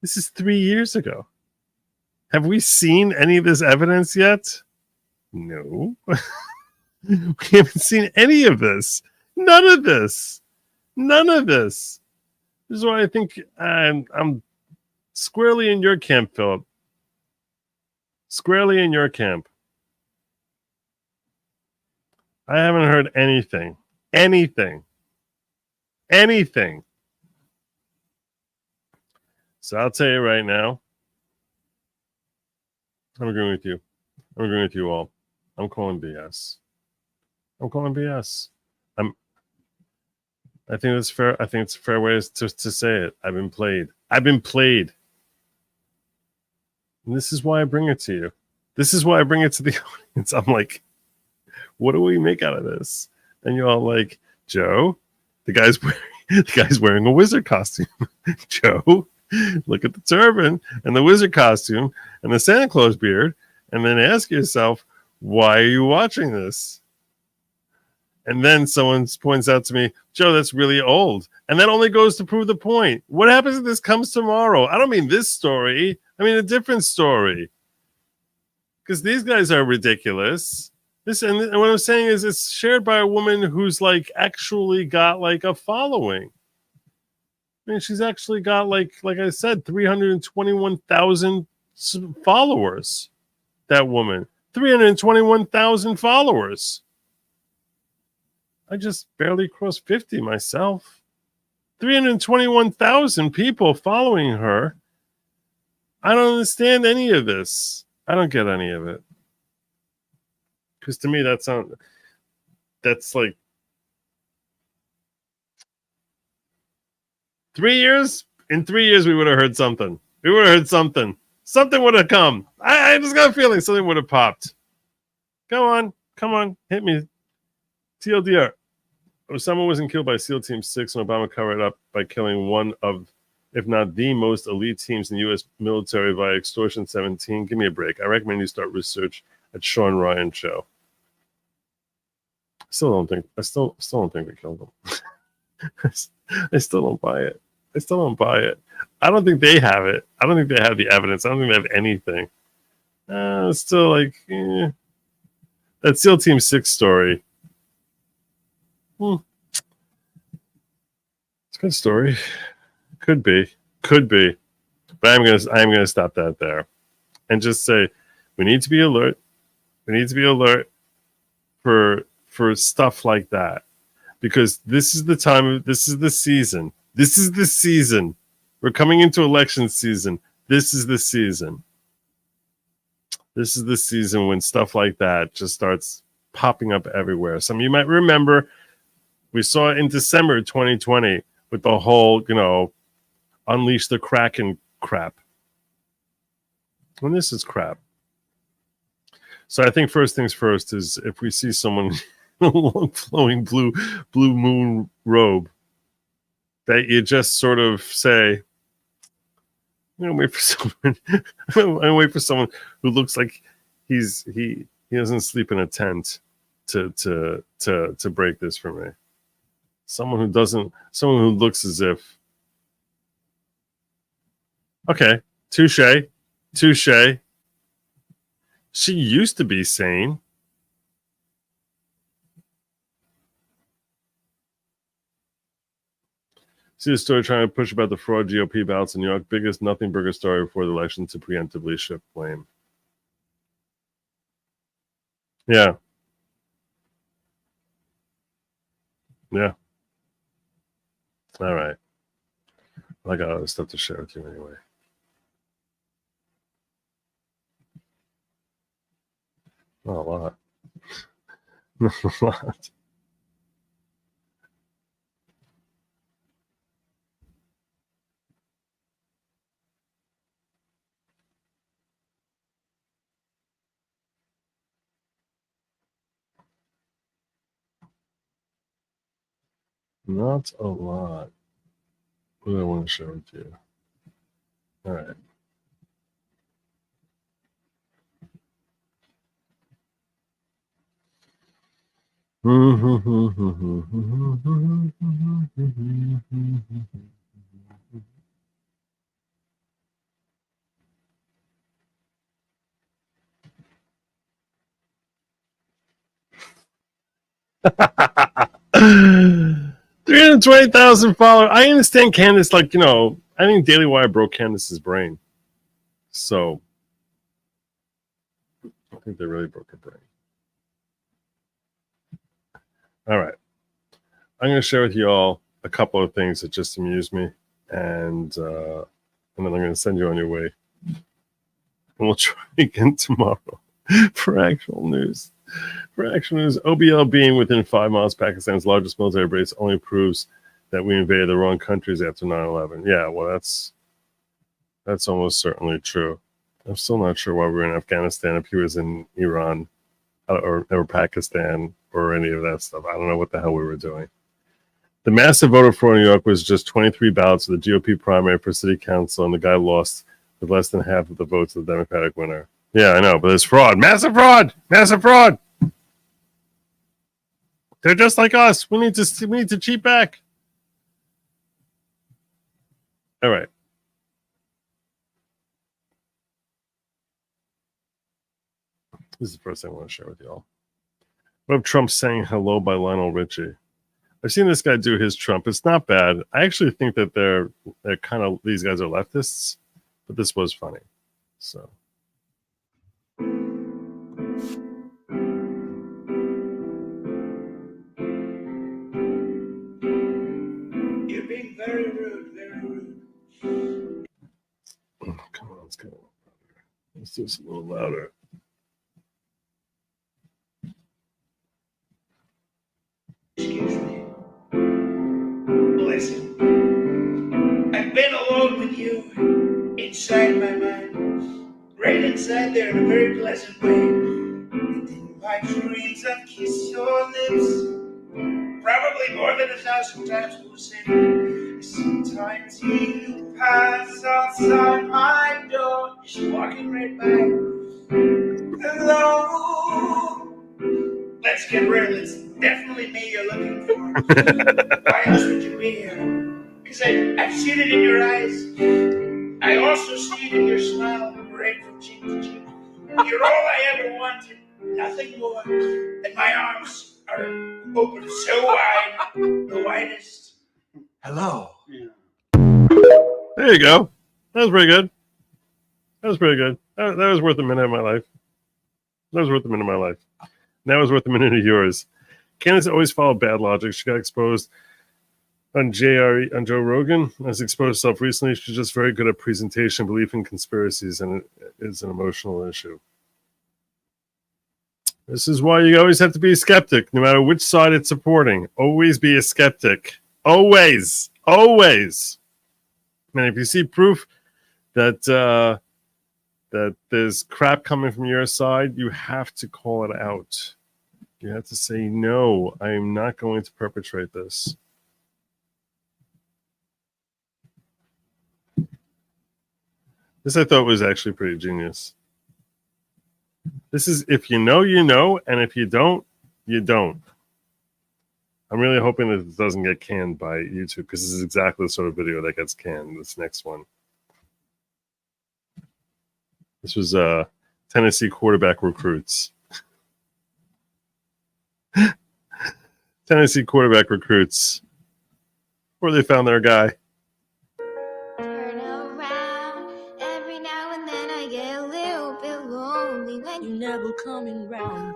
This is 3 years ago. Have we seen any of this evidence yet? No. We haven't seen any of this. None of this. This is why I think I'm squarely in your camp, Philip. Squarely in your camp. I haven't heard anything. So I'll tell you right now, I'm agreeing with you. I'm agreeing with you all. I'm calling BS. I think that's fair. I think it's a fair way to say it. I've been played. And this is why I bring it to you. This is why I bring it to the audience. I'm like, what do we make out of this? And you're all like, Joe, the guy's wearing a wizard costume. Joe, look at the turban and the wizard costume and the Santa Claus beard, and then ask yourself, why are you watching this? And then someone points out to me, Joe, that's really old. And that only goes to prove the point. What happens if this comes tomorrow? I don't mean this story. I mean a different story. Because these guys are ridiculous. And what I'm saying is it's shared by a woman who's like actually got like a following. I mean, she's actually got like I said, 321,000 followers. That woman, 321,000 followers. I just barely crossed 50 myself. 321,000 people following her. I don't understand any of this. I don't get any of it. Because to me, that's like 3 years In 3 years, we would have heard something. We would have heard something. Something would have come. I just got a feeling something would have popped. Come on, hit me. TLDR. Osama wasn't killed by SEAL Team 6 and Obama covered it up by killing one of, if not the most elite teams in the U.S. military via extortion 17. Give me a break. I recommend you start research at Sean Ryan Show. I still don't think we killed him. I still don't buy it. I don't think they have it. I don't think they have the evidence. I don't think they have anything. It's still like, that SEAL Team 6 story. It's a good story. Could be. But I'm gonna stop that there, and just say we need to be alert. We need to be alert for stuff like that, because this is the time. This is the season. This is the season. We're coming into election season. This is the season. This is the season when stuff like that just starts popping up everywhere. Some of you might remember we saw it in December 2020 with the whole, unleash the Kraken crap. And this is crap. So I think first things first is if we see someone in a long flowing blue moon robe, that you just sort of say, I'm gonna wait for someone who looks like he doesn't sleep in a tent to break this for me. Someone who looks as if, okay, touche. She used to be sane. See the story trying to push about the fraud GOP ballots in New York. Biggest nothing burger story before the election to preemptively shift blame. Yeah. All right. I got other stuff to share with you anyway. Not a lot. Not a lot. Not a lot. What do I want to share with you? All right. $320,000 followers. I understand Candace, I think Daily Wire broke Candace's brain. So I think they really broke her brain. All right. I'm going to share with you all a couple of things that just amuse me, and then I'm going to send you on your way. And we'll try again tomorrow for actual news. OBL being within 5 miles of Pakistan's largest military base only proves that we invaded the wrong countries after 9/11. Yeah, well, that's almost certainly true. I'm still not sure why we were in Afghanistan if he was in Iran or Pakistan or any of that stuff. I don't know what the hell we were doing. The massive voter fraud in New York was just 23 ballots for the GOP primary for city council, and the guy lost with less than half of the votes of the Democratic winner. Yeah, I know, but it's fraud. Massive fraud. They're just like us. We need to cheat back. All right. This is the first thing I want to share with you all. What if Trump saying hello by Lionel Richie? I've seen this guy do his Trump. It's not bad. I actually think that they're kind of, these guys are leftists, but this was funny. So. You're being very rude, very rude. Oh, come on, let's go. Let's do this a little louder. Excuse me. Listen, I've been alone inside there in a very pleasant way. And then my dreams I've kissed your lips. Probably more than 1,000 times, who said, sometimes you pass outside my door. She's walking right by. Hello. Let's get real. It's definitely me you're looking for. Why else would you be here? Because I've seen it in your eyes. I also see it in your smile, right from cheek to cheek. You're all I ever wanted, nothing more. And my arms are open so wide, the widest. Hello. There you go. That was pretty good. That was pretty good. That was worth a minute of my life. That was worth a minute of my life. That was worth a minute of yours. Candace always followed bad logic. She got exposed on Joe Rogan. Has exposed herself recently. She's just very good at presentation, belief in conspiracies, and it is an emotional issue. This is why you always have to be a skeptic, no matter which side it's supporting. Always be a skeptic. Always. Always. And if you see proof that that there's crap coming from your side, you have to call it out. You have to say, no, I am not going to perpetrate this. This I thought was actually pretty genius. This is, if you know, you know, and if you don't, you don't. I'm really hoping that it doesn't get canned by YouTube, because this is exactly the sort of video that gets canned, this next one. This was Tennessee quarterback recruits. Tennessee quarterback recruits. Where they found their guy. Turn around. Every now and then I get a little bit lonely when you're never coming round.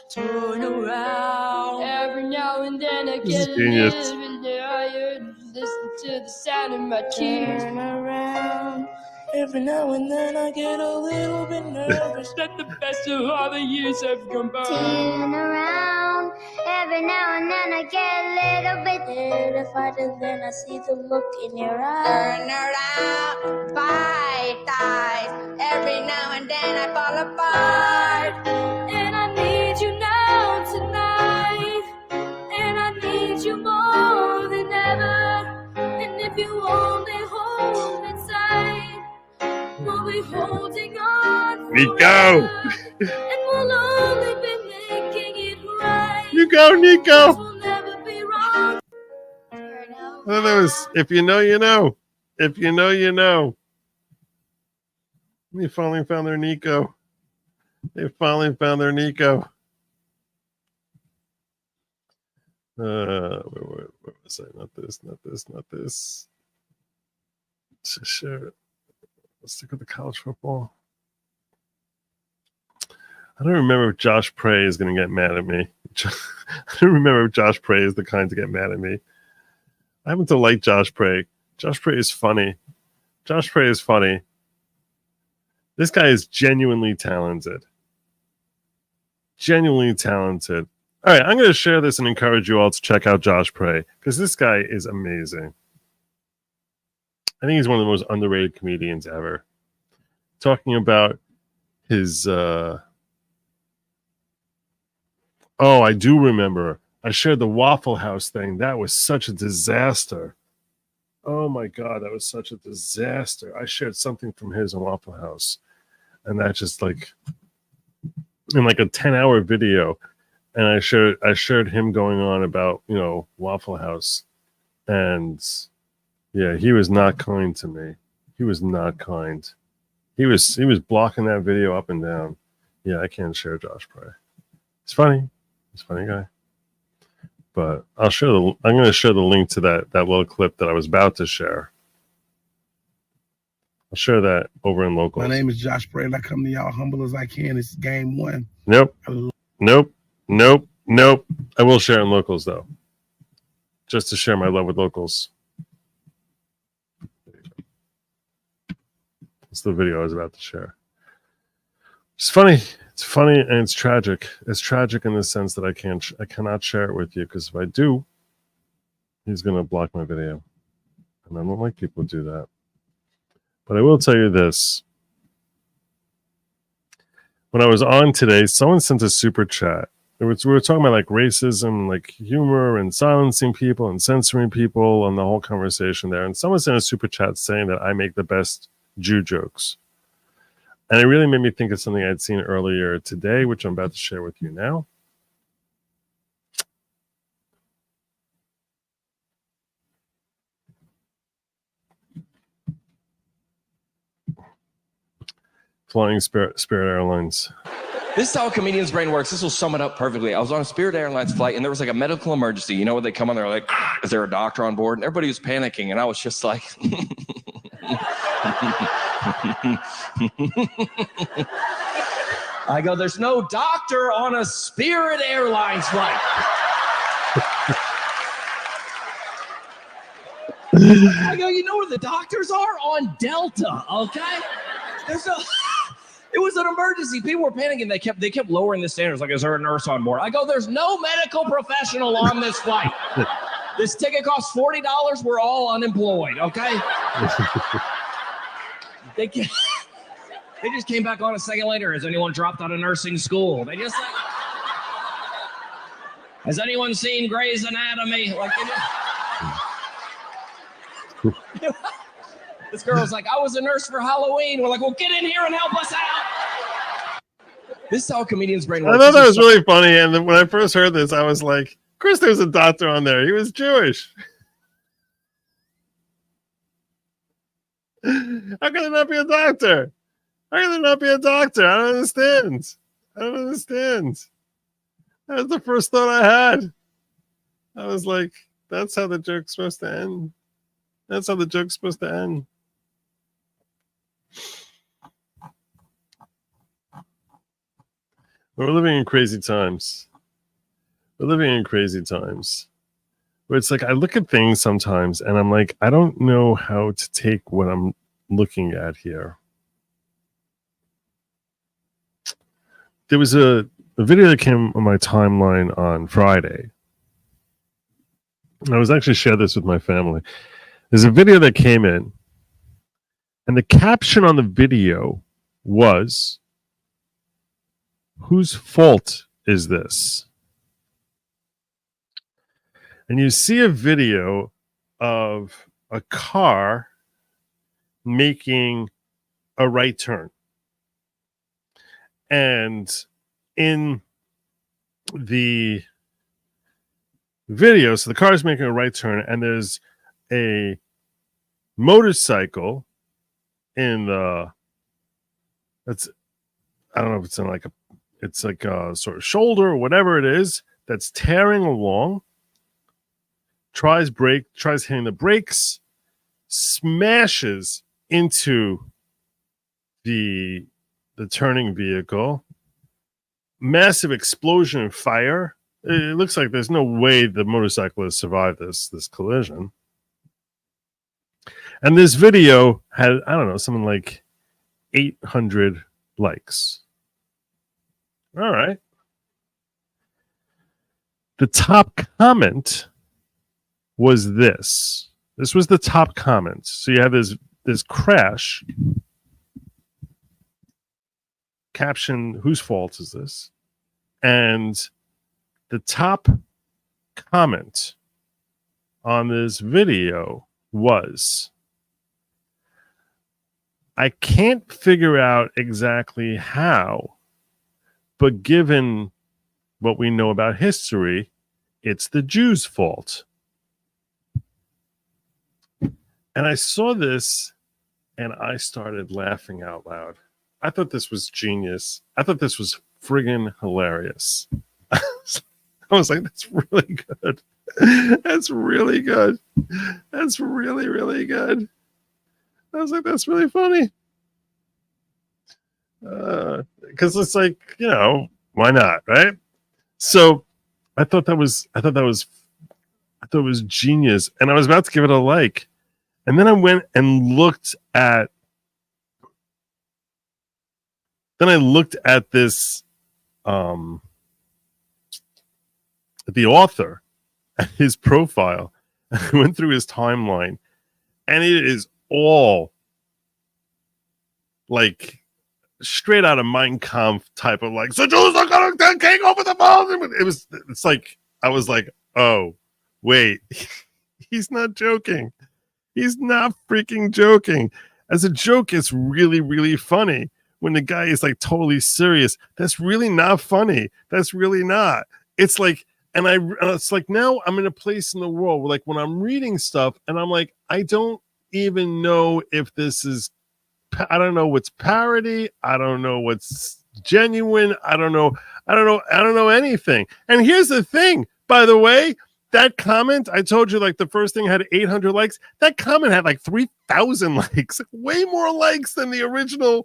Turn around. Every now and then I get a little bit tired. Listen to the sound of my tears. Turn around. Every now and then I get a little bit nervous that the best of all the years have come by. Turn around. Every now and then I get a little bit terrified, and then I see the look in your eyes. Turn around, fight, eyes. Every now and then I fall apart. And I need you now tonight. And I need you more than ever. And if you only hold me tight, we'll be holding on Nico! and we'll only be making it right. You go, Nico! We'll never be wrong. Well, that was, if you know, you know. If you know, you know. They finally found their Nico. They finally found their Nico. Where was I? Not this, not this, not this. Sure. Let's stick with the college football. I don't remember if Josh Prey is going to get mad at me. I don't remember if Josh Prey is the kind to get mad at me. I happen to like Josh Prey. Josh Prey is funny. Josh Prey is funny. This guy is genuinely talented. Genuinely talented. All right, I'm going to share this and encourage you all to check out Josh Prey, because this guy is amazing. I think he's one of the most underrated comedians ever. Talking about his... Oh, I do remember. I shared the Waffle House thing. That was such a disaster. Oh my God, that was such a disaster. I shared something from his on Waffle House. And that just like... in like a 10-hour video. And I shared him going on about, you know, Waffle House. And... yeah, he was not kind to me. He was not kind. He was blocking that video up and down. Yeah, I can't share Josh Prey. He's funny. He's a funny guy. But I'm going to share the link to that little clip that I was about to share. I'll share that over in Locals. My name is Josh Prey, and I come to y'all humble as I can. It's game one. Nope. I will share in Locals, though. Just to share my love with Locals. It's the video I was about to share. It's funny. It's funny and it's tragic. It's tragic in the sense that I cannot share it with you, because if I do, he's going to block my video. And I don't like people who do that. But I will tell you this. when I was on today, someone sent a super chat. We were talking about like racism, like humor and silencing people and censoring people and the whole conversation there. And someone sent a super chat saying that I make the best Jew jokes. And it really made me think of something I'd seen earlier today, which I'm about to share with you now. Flying Spirit Airlines. This is how a comedian's brain works. This will sum it up perfectly. I was on a Spirit Airlines flight, and there was like a medical emergency. You know when they come on, they're like, is there a doctor on board? And everybody was panicking, and I was just like... I go, there's no doctor on a Spirit Airlines flight. I go, you know where the doctors are? On Delta, okay? There's no... It was an emergency. People were panicking. They kept lowering the standards. Like, is there a nurse on board? I go, there's no medical professional on this flight. This ticket costs $40. We're all unemployed, okay? They just came back on a second later. Has anyone dropped out of nursing school? They just like, has anyone seen Grey's Anatomy? Like, this girl's like, I was a nurse for Halloween. We're like, well, get in here and help us out. This is how a comedian's brain works. I thought that was really funny. And then when I first heard this, I was like, of course there's a doctor on there. He was Jewish. How can there not be a doctor? How can there not be a doctor? I don't understand. That was the first thought I had. I was like, that's how the joke's supposed to end. That's how the joke's supposed to end. We're living in crazy times. Where it's like I look at things sometimes and I'm like, I don't know how to take what I'm looking at here. There was a video that came on my timeline on Friday. And I was actually sharing this with my family. There's a video that came in, and the caption on the video was, "Whose fault is this?" And you see a video of a car making a right turn. And in the video, so the car is making a right turn, and there's a motorcycle in the, that's, I don't know if it's in like a, it's like a sort of shoulder or whatever it is, that's tearing along, tries hitting the brakes, smashes into the turning vehicle, massive explosion and fire. It looks like there's no way the motorcyclist survived this collision. And this video had, I don't know, something like 800 likes. All right. The top comment was this. This was the top comment. So you have this crash. Caption, whose fault is this? And the top comment on this video was, I can't figure out exactly how, but given what we know about history, it's the Jews' fault. And I saw this and I started laughing out loud. I thought this was genius. I thought this was friggin' hilarious. I was like, that's really good. That's really good. That's really, really good. I was like, that's really funny. Because it's like, you know, why not, right? So I thought it was genius, and I was about to give it a like, and then I went and looked at. Then I looked at this, the author, at his profile. I went through his timeline, and it is all like straight out of Mein Kampf type of like, so Jews are going to take over the world. It's like, I was like, oh, wait, he's not joking. He's not freaking joking. As a joke, it's really, really funny. When the guy is like totally serious, that's really not funny. That's really not. It's like, and it's like now I'm in a place in the world where like when I'm reading stuff and I'm like, I don't even know if this is, I don't know what's parody. I don't know what's genuine. I don't know anything. And here's the thing, by the way, that comment, I told you like the first thing had 800 likes. That comment had like 3,000 likes, way more likes than the original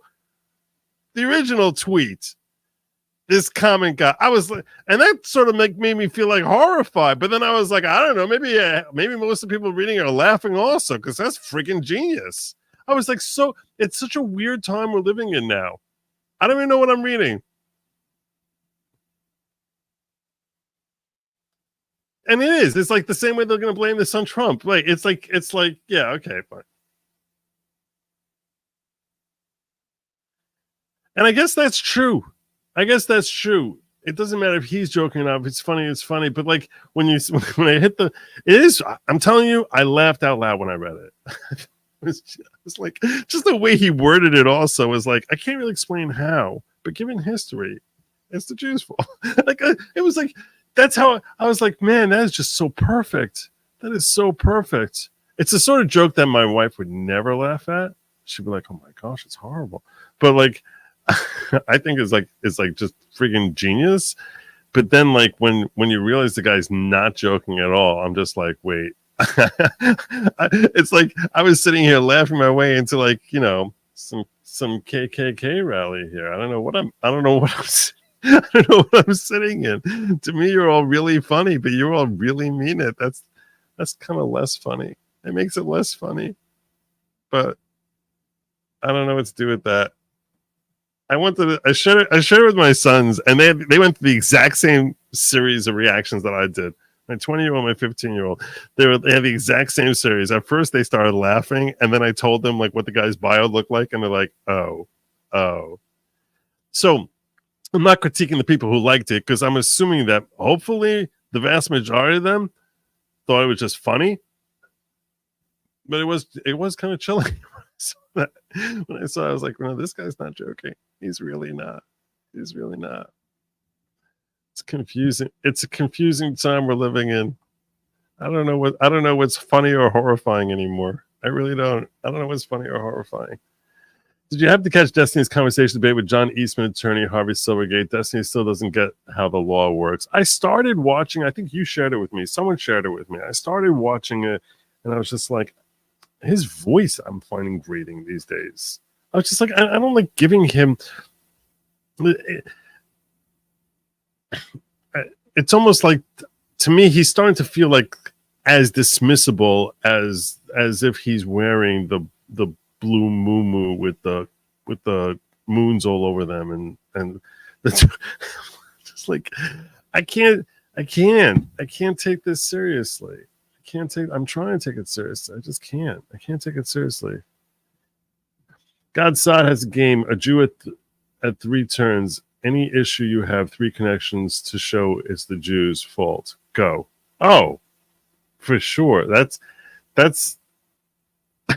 tweet. This comment got, I was like, and that sort of made me feel like horrified. But then I was like, I don't know, maybe most of the people reading are laughing also, because that's freaking genius. I was like, so it's such a weird time we're living in now. I don't even know what I'm reading. And it is. It's like the same way they're going to blame this on Trump. Like it's like, yeah, okay, fine. And I guess that's true. It doesn't matter if he's joking or not. If it's funny. But like when I hit it is. I'm telling you, I laughed out loud when I read it. It was like just the way he worded it. Also was like, I can't really explain how, but given history, it's the Jews' fault. It was like that's how I was like, man, that is just so perfect. That is so perfect. It's the sort of joke that my wife would never laugh at. She'd be like, oh my gosh, it's horrible. But like, I think it's like just freaking genius. But then like when you realize the guy's not joking at all, I'm just like, wait. It's like I was sitting here laughing my way into like, some KKK rally here. I don't know what I'm sitting in. To me, you're all really funny, but you all really mean it. That's kind of less funny. It makes it less funny. But I don't know what to do with that. I shared it with my sons, and they went through the exact same series of reactions that I did. My 20-year-old, my 15-year-old, they had the exact same series. At first, they started laughing, and then I told them like what the guy's bio looked like, and they're like, "Oh." So I'm not critiquing the people who liked it because I'm assuming that hopefully the vast majority of them thought it was just funny, but it was kind of chilling. When I saw it, I was like, no, this guy's not joking. He's really not. It's confusing. It's a confusing time we're living in. I don't know what's funny or horrifying anymore. I really don't. I don't know what's funny or horrifying. Did you have to catch Destiny's conversation debate with John Eastman attorney Harvey Silvergate? Destiny still doesn't get how the law works. I started watching, I think you shared it with me. Someone shared it with me. I started watching it and I was just like, his voice I'm finding grating these days. I was just like, I don't like giving him. It's almost like, to me, he's starting to feel like as dismissible as if he's wearing the blue muumuu with the moons all over them and just like I can't take this seriously. I'm trying to take it seriously. I just can't. I can't take it seriously. God Sod has a game, a Jew at 3 turns. Any issue you have 3 connections to show it's the Jews' fault. Go. Oh, for sure. That's a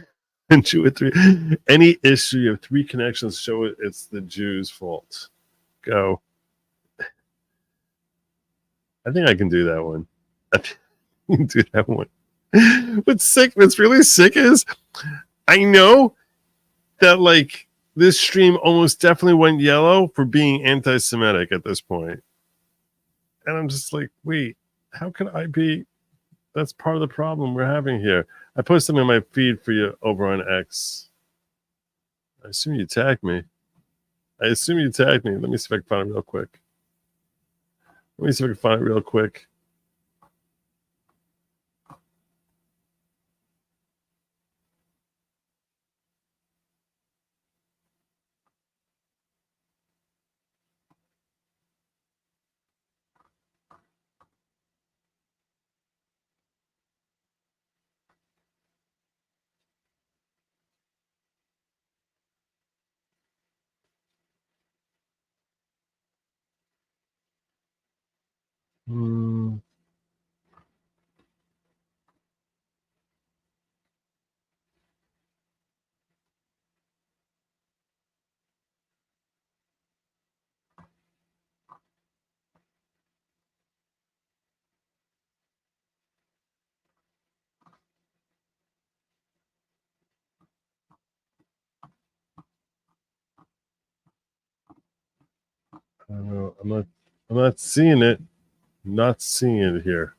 Jew at 3. Any issue you have 3 connections, show it's the Jews' fault. Go. I think I can do that one. Do that one. What's really sick is I know that like this stream almost definitely went yellow for being anti-Semitic at this point. And I'm just like, wait, how can I be? That's part of the problem we're having here. I posted in my feed for you over on X. I assume you tagged me. Let me see if I can find it real quick. Hmm. I don't know. I'm not seeing it. Not seeing it here.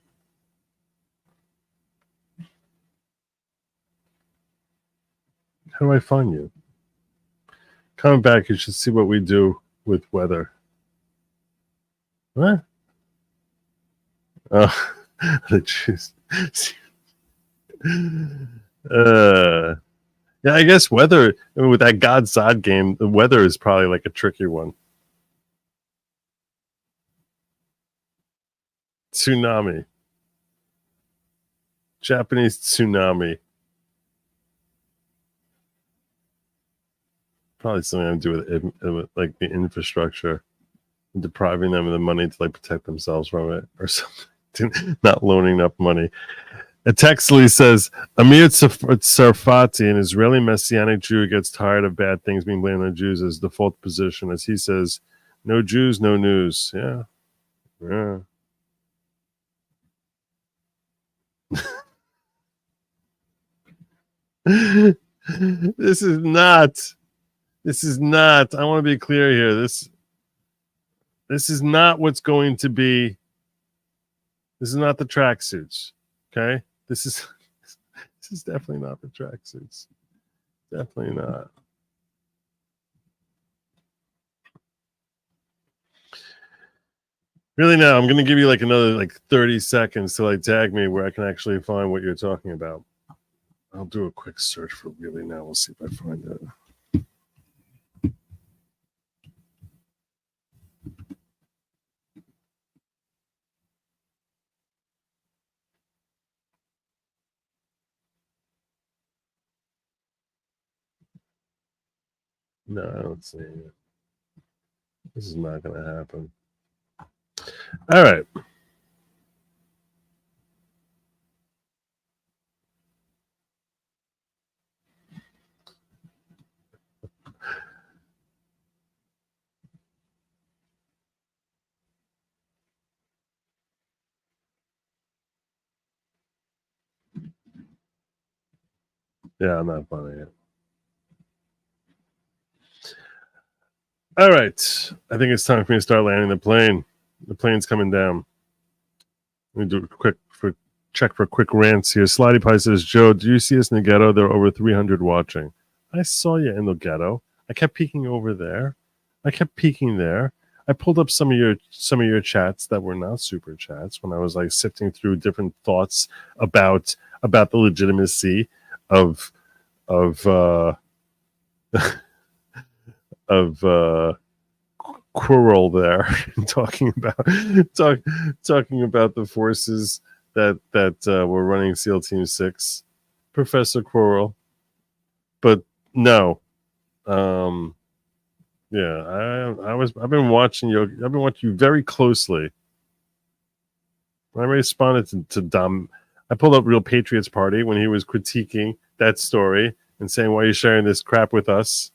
How do I find you? Coming back, you should see what we do with weather. What? Oh, the juice. Yeah, I guess weather, I mean, with that God Sod game, the weather is probably like a tricky one. Tsunami. Japanese tsunami. Probably something to do with like the infrastructure, depriving them of the money to like protect themselves from it or something, not loaning up money. Texley says Amir Tsarfati, an Israeli Messianic Jew, gets tired of bad things being blamed on Jews as default position, as he says, "No Jews, no news." Yeah, yeah. This is not. I want to be clear here. This is not what's going to be. This is not the tracksuits. Okay, this is definitely not the tracksuits. Definitely not. Really now, I'm going to give you like another like 30 seconds to like tag me where I can actually find what you're talking about. I'll do a quick search for really now. We'll see if I find it. No, I don't see it. This is not going to happen. All right. Yeah, I'm not finding it. All right. I think it's time for me to start landing the plane. The plane's coming down. Let me do a quick check for quick rants here. Slidey Pie says, Joe, do you see us in the ghetto? There are over 300 watching. I saw you in the ghetto. I kept peeking over there. I kept peeking there. I pulled up some of your chats that were not super chats when I was like sifting through different thoughts about the legitimacy of Quirrell there, talking about the forces that were running SEAL Team 6, Professor Quirrell. But no, yeah, I've been watching you. I've been watching you very closely. I responded to Dom. I pulled up Real Patriots Party when he was critiquing that story and saying, "Why are you sharing this crap with us?"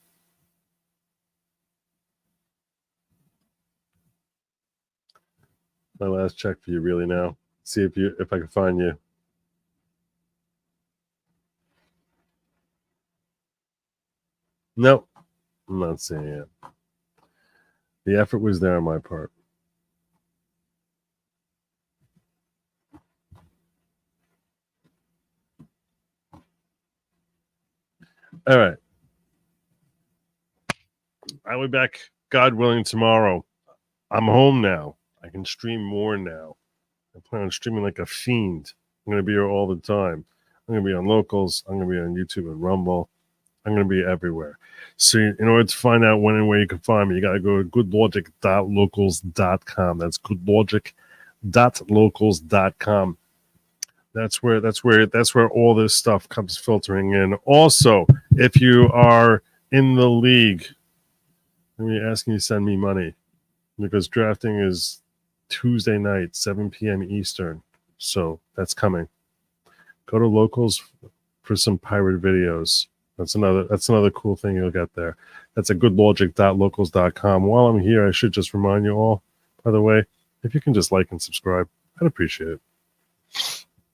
My last check for you, really now. See if I can find you. Nope, I'm not seeing it. The effort was there on my part. All right. I'll be back, God willing, tomorrow. I'm home now. I can stream more now. I plan on streaming like a fiend. I'm going to be here all the time. I'm going to be on Locals. I'm going to be on YouTube and Rumble. I'm going to be everywhere. So in order to find out when and where you can find me, you got to go to goodlogic.locals.com. That's goodlogic.locals.com. That's where all this stuff comes filtering in. Also, if you are in the league, I'm asking you to send me money because drafting is Tuesday night, 7 p.m. Eastern. So that's coming. Go to Locals for some pirate videos. That's another cool thing you'll get there. That's at goodlogic.locals.com. While I'm here, I should just remind you all, by the way, if you can just like and subscribe, I'd appreciate it.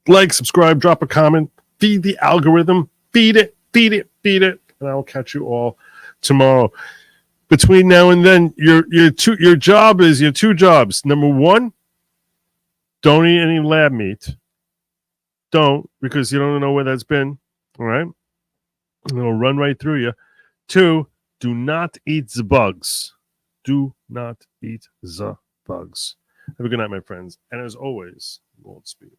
Like, subscribe, drop a comment, feed the algorithm, feed it, and I'll catch you all tomorrow. Between now and then, your two jobs. Number one, don't eat any lab meat. Don't, because you don't know where that's been. All right? And it'll run right through you. 2, do not eat the bugs. Do not eat the bugs. Have a good night, my friends. And as always, Gold Speed.